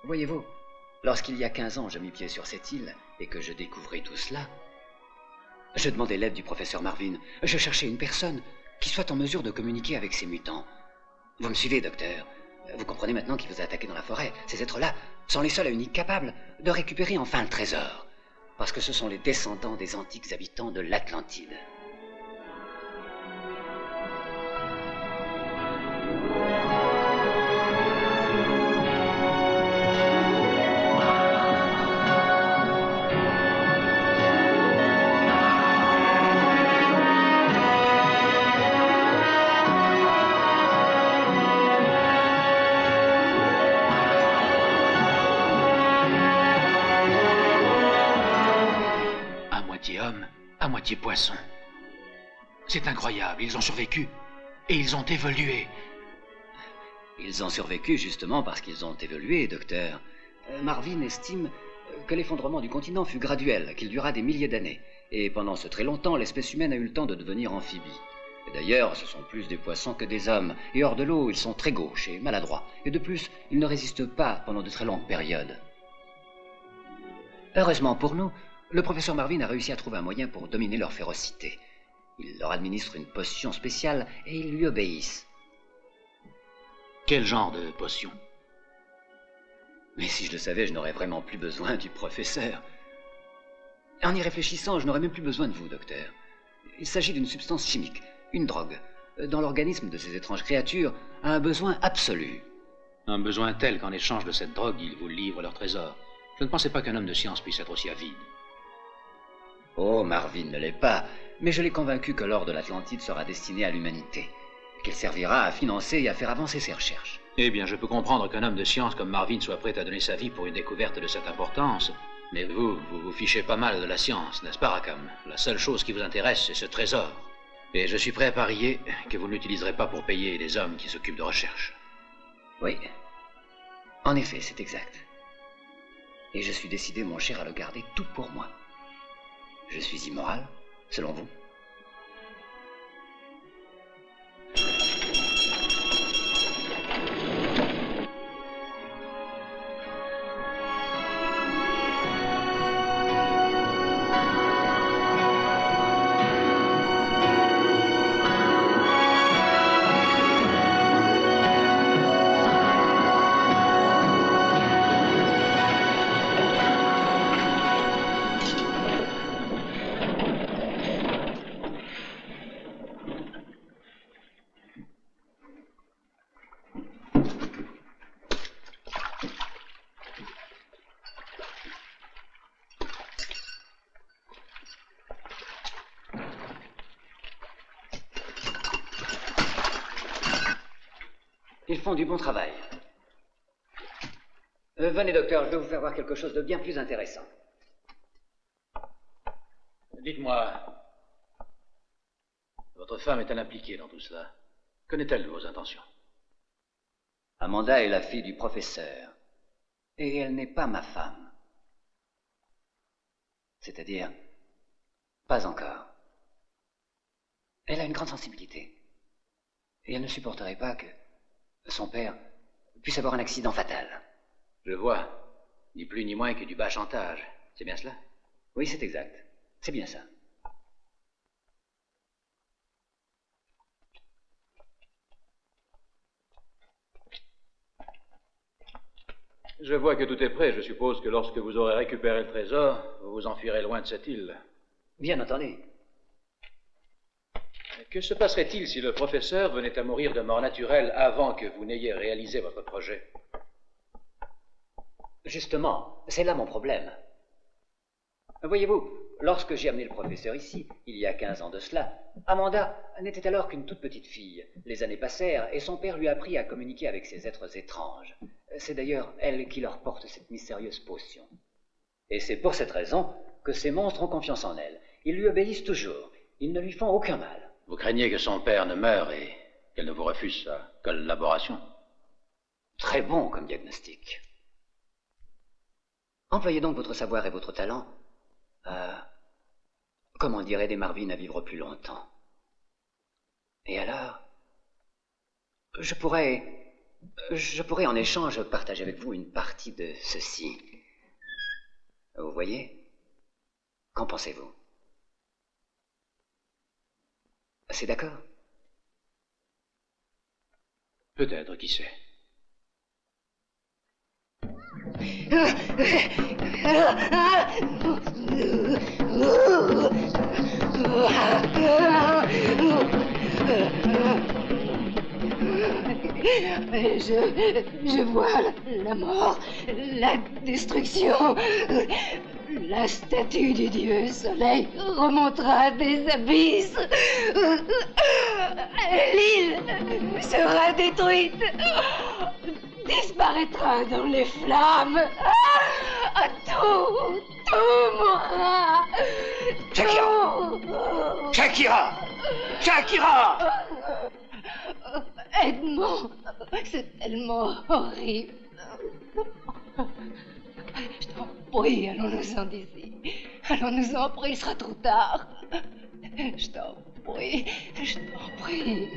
Voyez-vous, lorsqu'il y a 15 ans je mis pied sur cette île et que je découvris tout cela, je demandai l'aide du professeur Marvin. Je cherchais une personne qui soit en mesure de communiquer avec ces mutants. Vous me suivez, docteur? Vous comprenez maintenant qui vous a attaqué dans la forêt? Ces êtres-là sont les seuls et uniques capables de récupérer enfin le trésor. Parce que ce sont les descendants des antiques habitants de l'Atlantide. À moitié poisson. C'est incroyable, ils ont survécu. Et ils ont évolué. Ils ont survécu justement parce qu'ils ont évolué, docteur. Marvin estime que l'effondrement du continent fut graduel, qu'il dura des milliers d'années. Et pendant ce très longtemps, l'espèce humaine a eu le temps de devenir amphibie. Et d'ailleurs, ce sont plus des poissons que des hommes. Et hors de l'eau, ils sont très gauches et maladroits. Et de plus, ils ne résistent pas pendant de très longues périodes. Heureusement pour nous, le professeur Marvin a réussi à trouver un moyen pour dominer leur férocité. Il leur administre une potion spéciale et ils lui obéissent. Quel genre de potion? Mais si je le savais, je n'aurais vraiment plus besoin du professeur. En y réfléchissant, je n'aurais même plus besoin de vous, docteur. Il s'agit d'une substance chimique, une drogue, dont l'organisme de ces étranges créatures a un besoin absolu. Un besoin tel qu'en échange de cette drogue, ils vous livrent leur trésor. Je ne pensais pas qu'un homme de science puisse être aussi avide. Oh, Marvin ne l'est pas, mais je l'ai convaincu que l'or de l'Atlantide sera destiné à l'humanité, qu'il servira à financer et à faire avancer ses recherches. Eh bien, je peux comprendre qu'un homme de science comme Marvin soit prêt à donner sa vie pour une découverte de cette importance, mais vous vous fichez pas mal de la science, n'est-ce pas, Rackham? La seule chose qui vous intéresse, c'est ce trésor. Et je suis prêt à parier que vous ne l'utiliserez pas pour payer les hommes qui s'occupent de recherche. Oui, en effet, c'est exact. Et je suis décidé, mon cher, à le garder tout pour moi. Je suis immoral, selon vous? Ils font du bon travail. Venez, docteur, je vais vous faire voir quelque chose de bien plus intéressant. Dites-moi, votre femme est-elle impliquée dans tout cela? Connaît-elle vos intentions? Amanda est la fille du professeur. Et elle n'est pas ma femme. C'est-à-dire, pas encore. Elle a une grande sensibilité. Et elle ne supporterait pas que son père puisse avoir un accident fatal. Je vois. Ni plus ni moins que du bas chantage. C'est bien cela? Oui, c'est exact. C'est bien ça. Je vois que tout est prêt. Je suppose que lorsque vous aurez récupéré le trésor, vous vous enfuirez loin de cette île. Bien entendu. Que se passerait-il si le professeur venait à mourir de mort naturelle avant que vous n'ayez réalisé votre projet? Justement, c'est là mon problème. Voyez-vous, lorsque j'ai amené le professeur ici, il y a 15 ans de cela, Amanda n'était alors qu'une toute petite fille. Les années passèrent et son père lui apprit à communiquer avec ces êtres étranges. C'est d'ailleurs elle qui leur porte cette mystérieuse potion. Et c'est pour cette raison que ces monstres ont confiance en elle. Ils lui obéissent toujours. Ils ne lui font aucun mal. Vous craignez que son père ne meure et qu'elle ne vous refuse sa collaboration? Très bon comme diagnostic. Employez donc votre savoir et votre talent à, comme on dirait des Marvin, à vivre plus longtemps. Et alors, je pourrais en échange partager avec vous une partie de ceci. Vous voyez? Qu'en pensez-vous? C'est d'accord? Peut-être, qui sait. Je vois la mort, la destruction. La statue du dieu soleil remontera des abysses. L'île sera détruite, disparaîtra dans les flammes. Tout mourra. Shakira! Shakira! Shakira! Edmond, c'est tellement horrible. Je t'en prie, allons-nous-en d'ici. Allons-nous-en, après il sera trop tard. Je t'en prie, je t'en prie.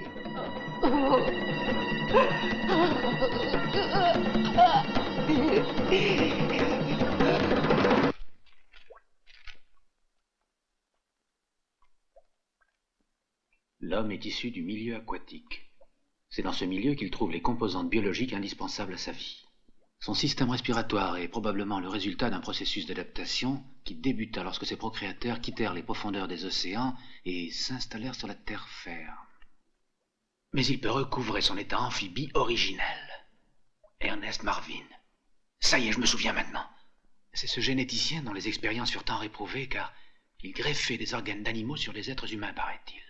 L'homme est issu du milieu aquatique. C'est dans ce milieu qu'il trouve les composantes biologiques indispensables à sa vie. Son système respiratoire est probablement le résultat d'un processus d'adaptation qui débuta lorsque ses procréateurs quittèrent les profondeurs des océans et s'installèrent sur la terre ferme. Mais il peut recouvrer son état amphibie originel. Ernest Marvin. Ça y est, je me souviens maintenant. C'est ce généticien dont les expériences furent tant réprouvées car il greffait des organes d'animaux sur les êtres humains, paraît-il.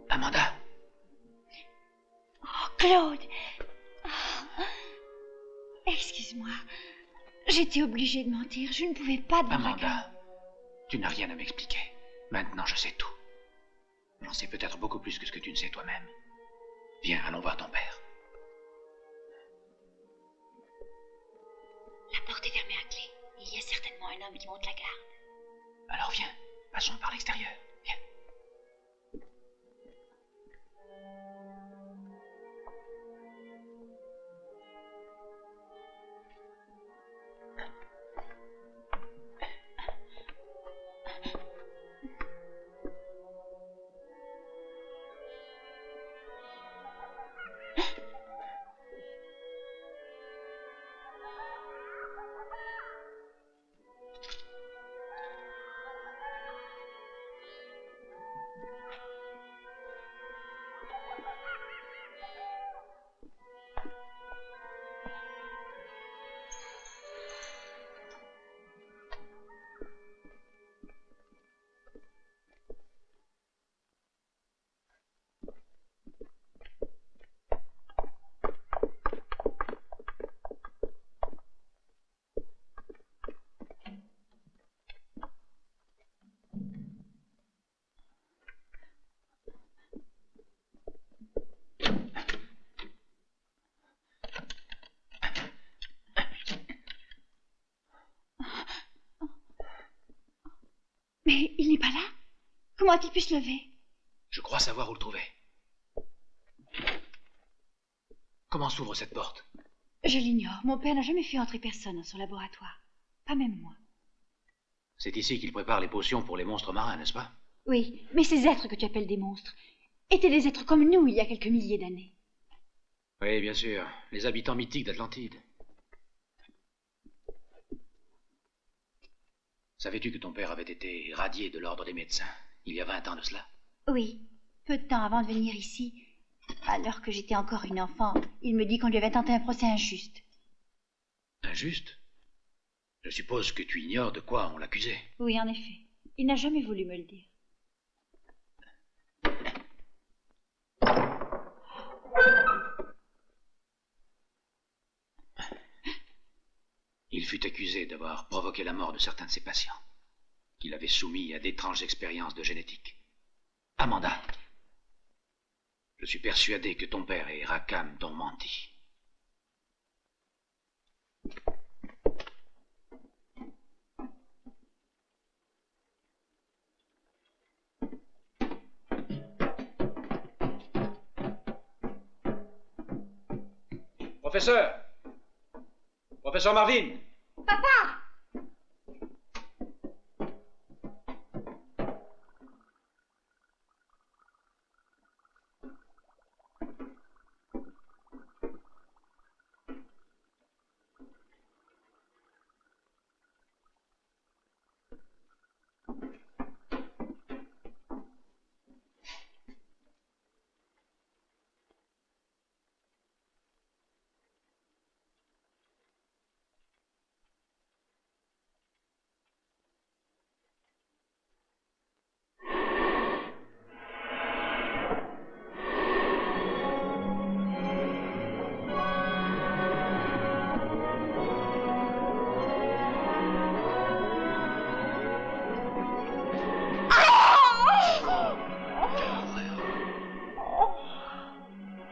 Amanda. Oh, Claude. Oh. Excuse-moi. J'étais obligée de mentir. Je ne pouvais pas devant Amanda, tu n'as rien à m'expliquer. Maintenant, je sais tout. J'en sais peut-être beaucoup plus que ce que tu ne sais toi-même. Viens, allons voir ton père. La porte est fermée à clé. Il y a certainement un homme qui monte la garde. Alors viens, passons par l'extérieur. Viens. Mais il n'est pas là. Comment a-t-il pu se lever? Je crois savoir où le trouver. Comment s'ouvre cette porte? Je l'ignore. Mon père n'a jamais fait entrer personne dans son laboratoire. Pas même moi. C'est ici qu'il prépare les potions pour les monstres marins, n'est-ce pas? Oui, mais ces êtres que tu appelles des monstres étaient des êtres comme nous il y a quelques milliers d'années. Oui, bien sûr. Les habitants mythiques d'Atlantide. Savais-tu que ton père avait été radié de l'ordre des médecins il y a 20 ans de cela? Oui, peu de temps avant de venir ici, alors que j'étais encore une enfant, il me dit qu'on lui avait tenté un procès injuste. Injuste? Je suppose que tu ignores de quoi on l'accusait. Oui, en effet. Il n'a jamais voulu me le dire. Il fut accusé d'avoir provoqué la mort de certains de ses patients, qu'il avait soumis à d'étranges expériences de génétique. Amanda, je suis persuadé que ton père et Rackham t'ont menti. Professeur! Professeur Marvin! Papa!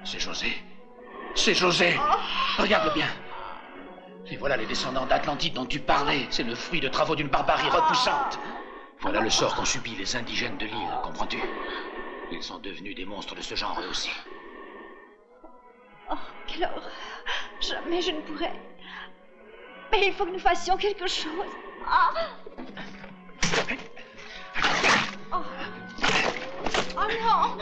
C'est José. C'est José. Regarde-le bien. Et voilà les descendants d'Atlantide dont tu parlais. C'est le fruit de travaux d'une barbarie repoussante. Voilà le sort qu'ont subi les indigènes de l'île, comprends-tu? Ils sont devenus des monstres de ce genre eux aussi. Oh, quelle horreur! Jamais je ne pourrais. Mais il faut que nous fassions quelque chose. Ah! Oh. Oh non!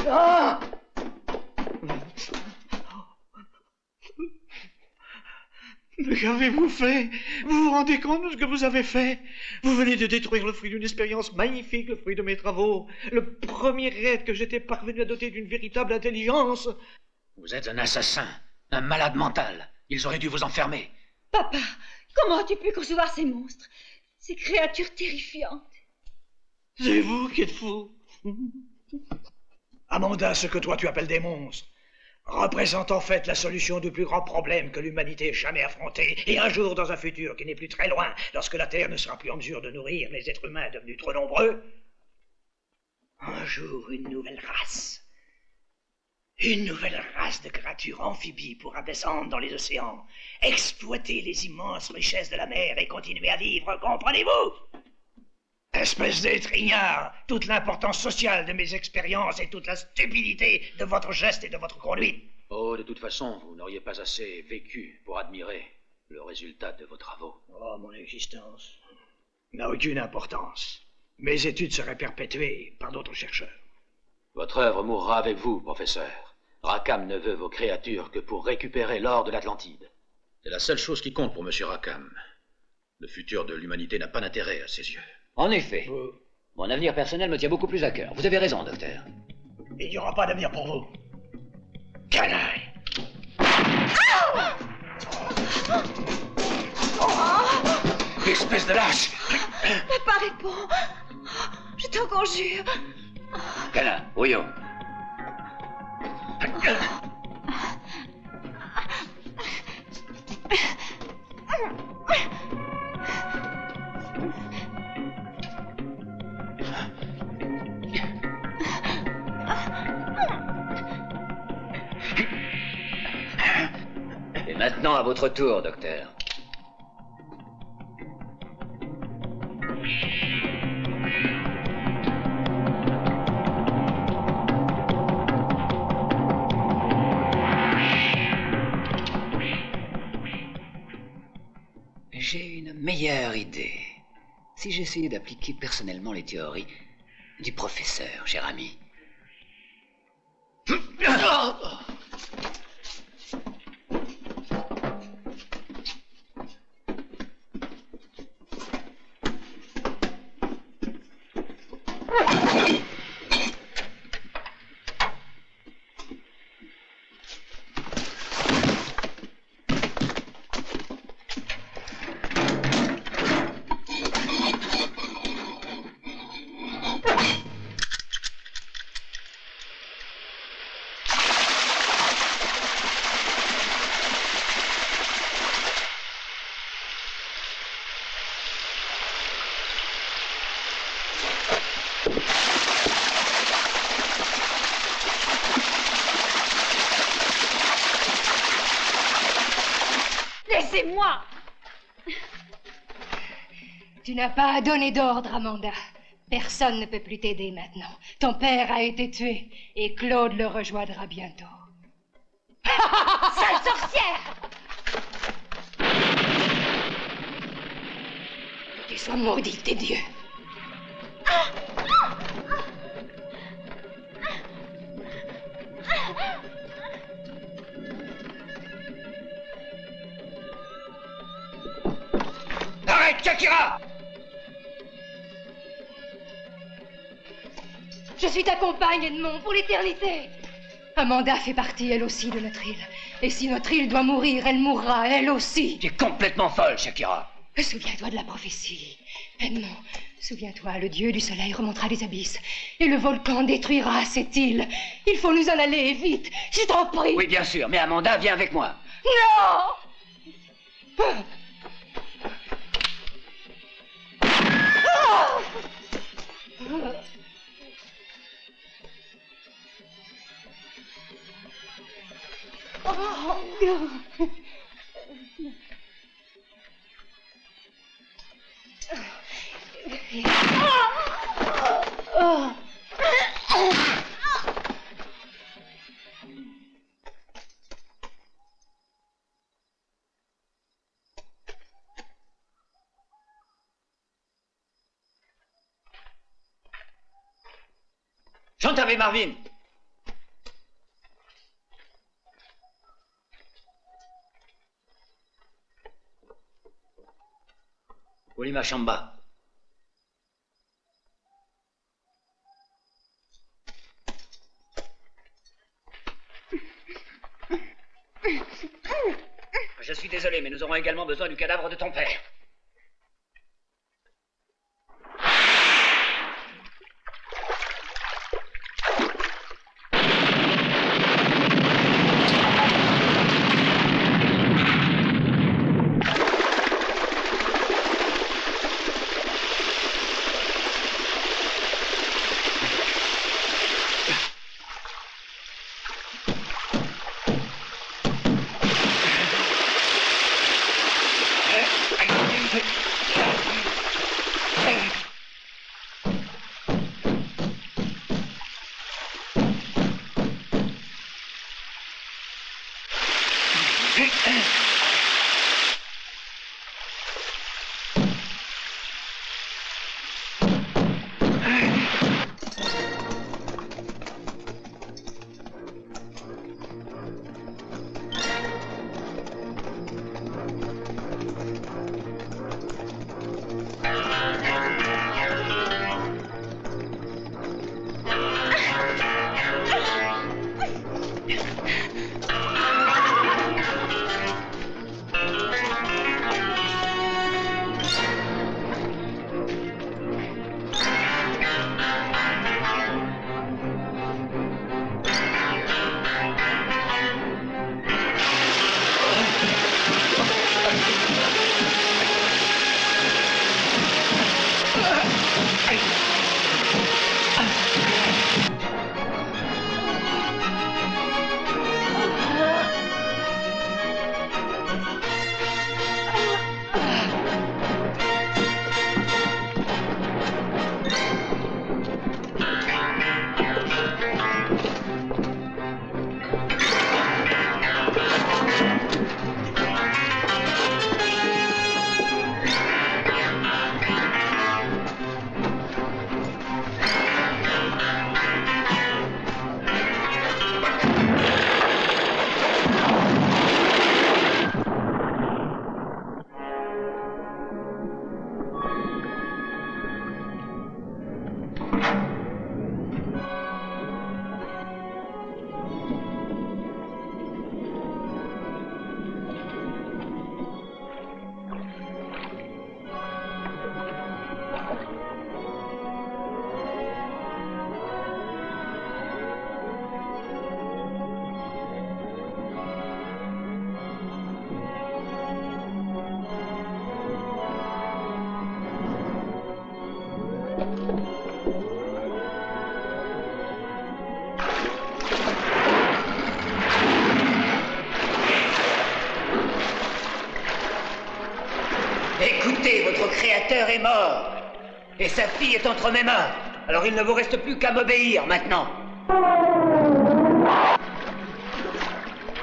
Ah! Mais qu'avez-vous fait? Vous vous rendez compte de ce que vous avez fait? Vous venez de détruire le fruit d'une expérience magnifique, le fruit de mes travaux, le premier être que j'étais parvenu à doter d'une véritable intelligence. Vous êtes un assassin, un malade mental. Ils auraient dû vous enfermer. Papa, comment as-tu pu concevoir ces monstres? Ces créatures terrifiantes? C'est vous qui êtes fou. Amanda, ce que toi tu appelles des monstres représente en fait la solution du plus grand problème que l'humanité ait jamais affronté, et un jour dans un futur qui n'est plus très loin, lorsque la Terre ne sera plus en mesure de nourrir les êtres humains devenus trop nombreux, un jour une nouvelle race de créatures amphibies pourra descendre dans les océans, exploiter les immenses richesses de la mer et continuer à vivre, comprenez-vous? Espèce d'être ignare toute l'importance sociale de mes expériences et toute la stupidité de votre geste et de votre conduite. Oh, de toute façon, vous n'auriez pas assez vécu pour admirer le résultat de vos travaux. Oh, mon existence n'a aucune importance. Mes études seraient perpétuées par d'autres chercheurs. Votre œuvre mourra avec vous, professeur. Rackham ne veut vos créatures que pour récupérer l'or de l'Atlantide. C'est la seule chose qui compte pour M. Rackham. Le futur de l'humanité n'a pas d'intérêt à ses yeux. En effet. Mon avenir personnel me tient beaucoup plus à cœur. Vous avez raison, docteur. Il n'y aura pas d'avenir pour vous. Canaille! Espèce de lâche! Papa, réponds. Je t'en conjure. Cana, Oyo. maintenant à votre tour, docteur. J'ai une meilleure idée. Si j'essayais d'appliquer personnellement les théories du professeur, cher ami. Laissez-moi! Tu n'as pas à donner d'ordre, Amanda. Personne ne peut plus t'aider maintenant. Ton père a été tué et Claude le rejoindra bientôt. Sale sorcière! Qu'ils soient maudits, tes dieux. Arrête, Shakira! Je suis ta compagne, Edmond, pour l'éternité. Amanda fait partie, elle aussi, de notre île. Et si notre île doit mourir, elle mourra, elle aussi. Tu es complètement folle, Shakira. Souviens-toi de la prophétie. Edmond, souviens-toi, le dieu du soleil remontera les abysses. Et le volcan détruira cette île. Il faut nous en aller, vite. Je t'en prie. Oui, bien sûr, mais Amanda, viens avec moi. Non! Chante avec Marvin. Olima Chamba. Je suis désolé, mais nous aurons également besoin du cadavre de ton père. Écoutez, votre créateur est mort. Et sa fille est entre mes mains. Alors il ne vous reste plus qu'à m'obéir maintenant.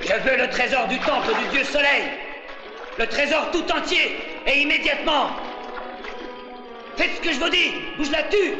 Je veux le trésor du temple du dieu soleil. Le trésor tout entier. Et immédiatement. Faites ce que je vous dis, ou je la tue.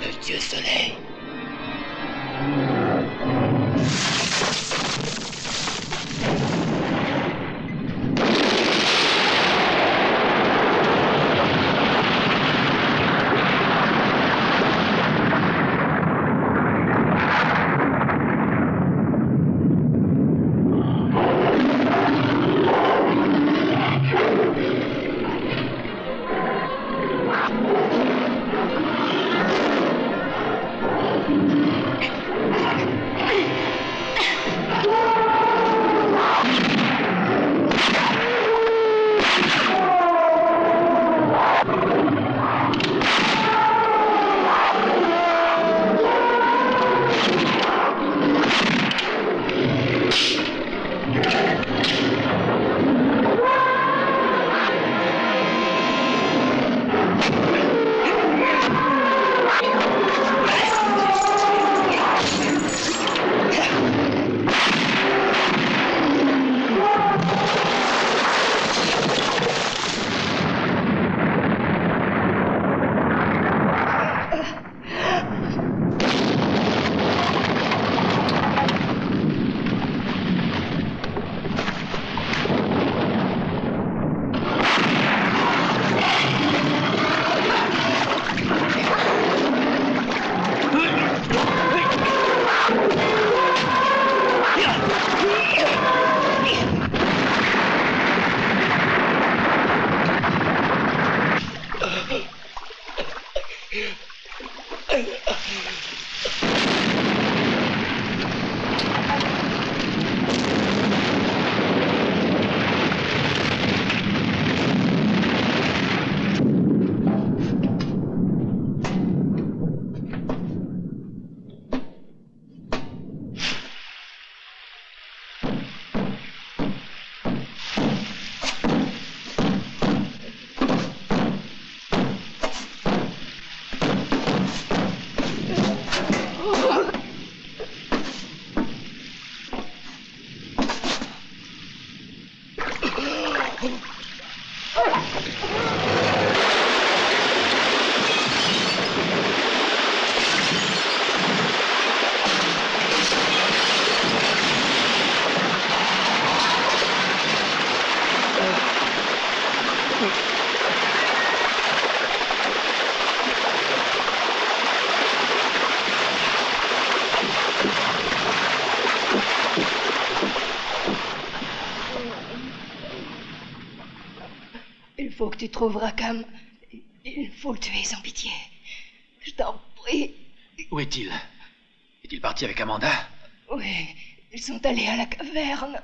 Le dieu soleil. Il faut que tu trouves Rackham. Il faut le tuer sans pitié. Je t'en prie. Où est-il? Est-il parti avec Amanda? Oui, ils sont allés à la caverne.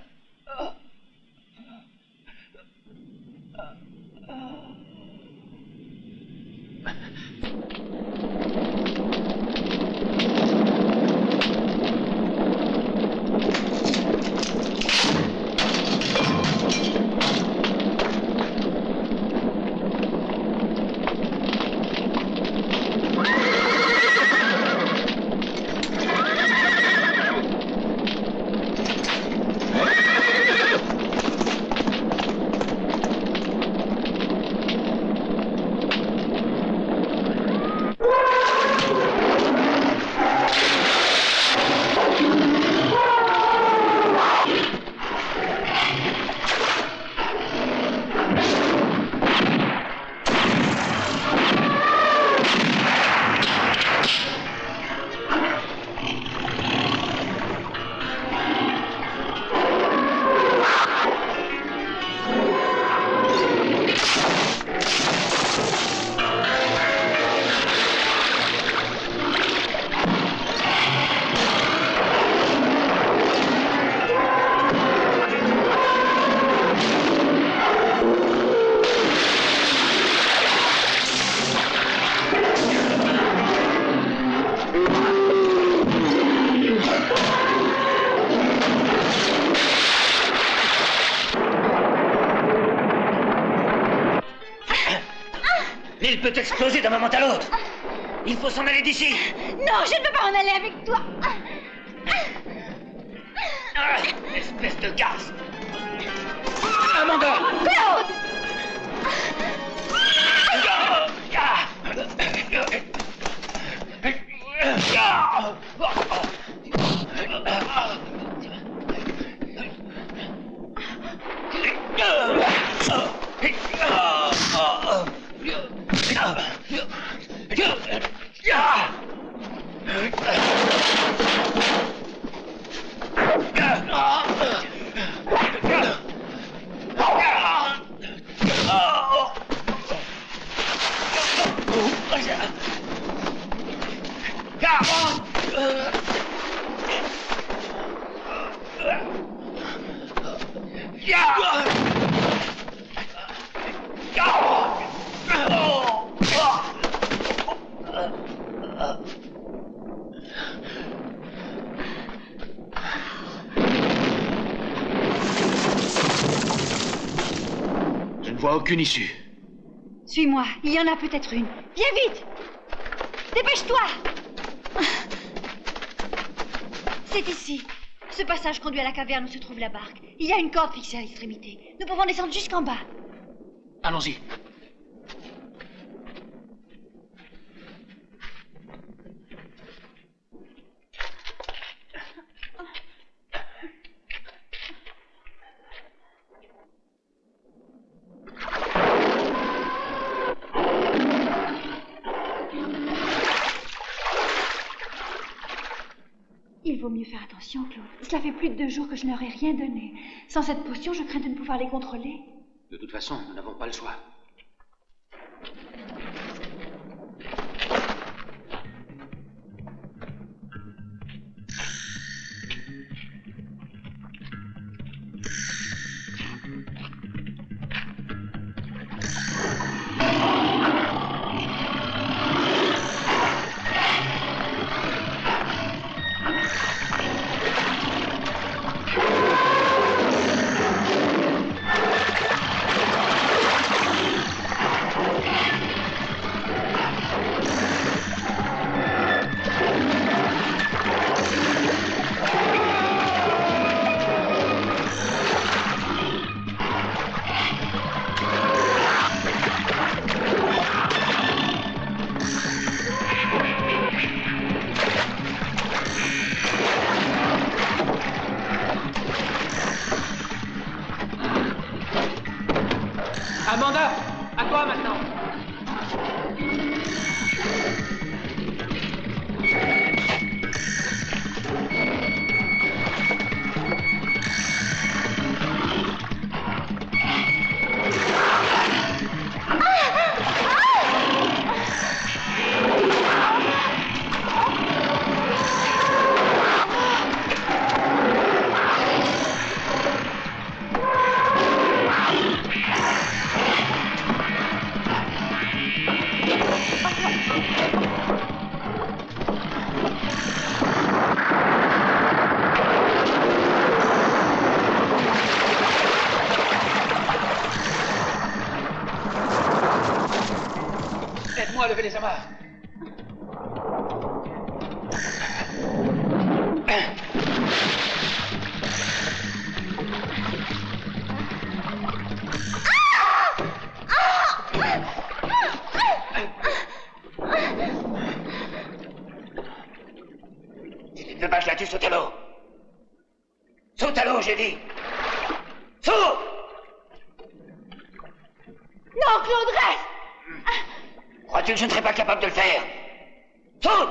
L'île peut exploser d'un moment à l'autre. Il faut s'en aller d'ici. Non, je ne peux pas en aller avec toi. Ah, espèce de garce. Amanda! Claude! Je ne vois aucune issue. Suis-moi, il y en a peut-être une. Viens vite! Dépêche-toi! C'est ici. Ce passage conduit à la caverne où se trouve la barque. Il y a une corde fixée à l'extrémité. Nous pouvons descendre jusqu'en bas. Allons-y. Il vaut mieux faire attention, Claude. Cela fait plus de 2 jours que je ne leur ai rien donné. Sans cette potion, je crains de ne pouvoir les contrôler. De toute façon, nous n'avons pas le choix. Amanda, à toi maintenant. Aide-moi à lever les amarres. Si tu ne peux pas, je la tue, saute à l'eau. Saute à l'eau, j'ai dit. Saute! Non, Claude, reste! Crois-tu que je ne serais pas capable de le faire? Saute!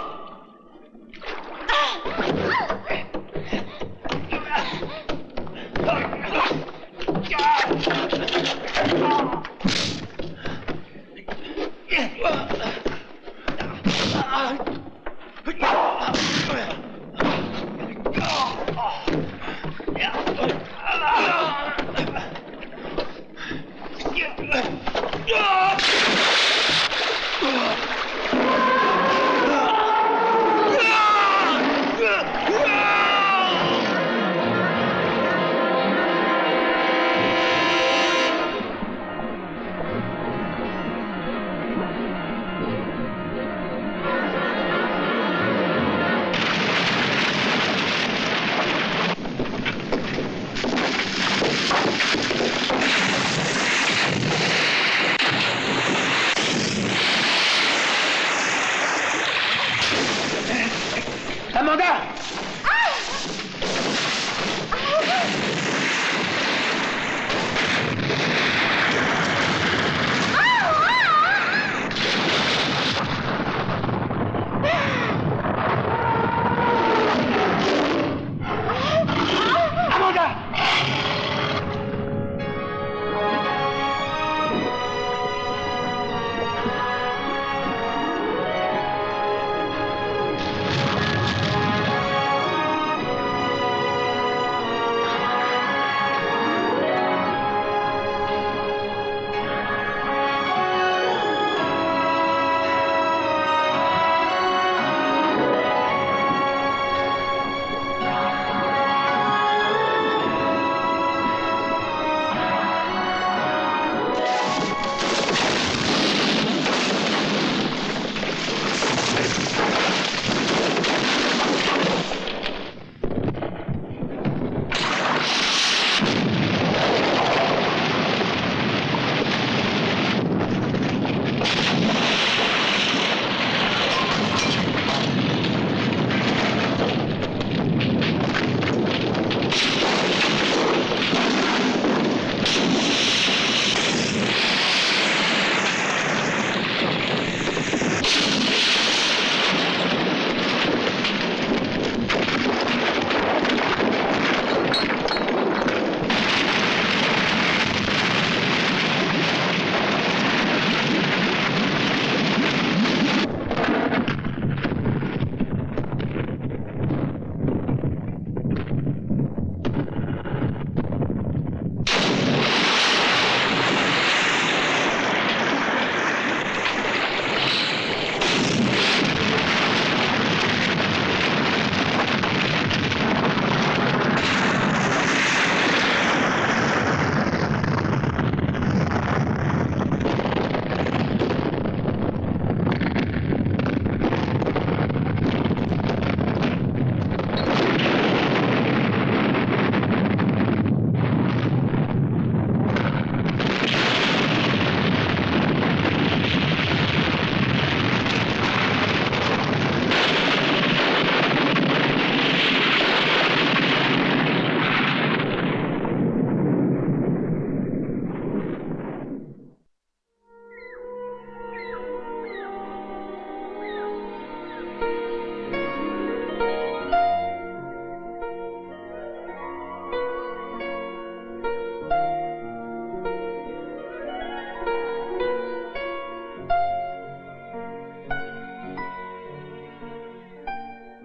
Amanda!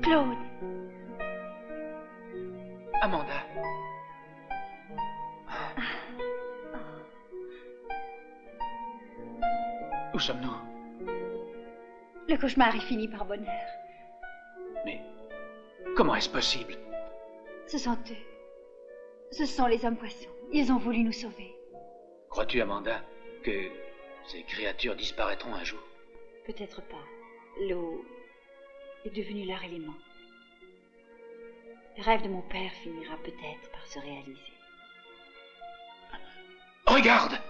Claude. Amanda. Où sommes-nous? Le cauchemar est fini par bonheur. Mais comment est-ce possible? Ce sont eux. Ce sont les hommes-poissons. Ils ont voulu nous sauver. Crois-tu, Amanda, que ces créatures disparaîtront un jour? Peut-être pas. L'eau est devenue leur élément. Le rêve de mon père finira peut-être par se réaliser. Regarde!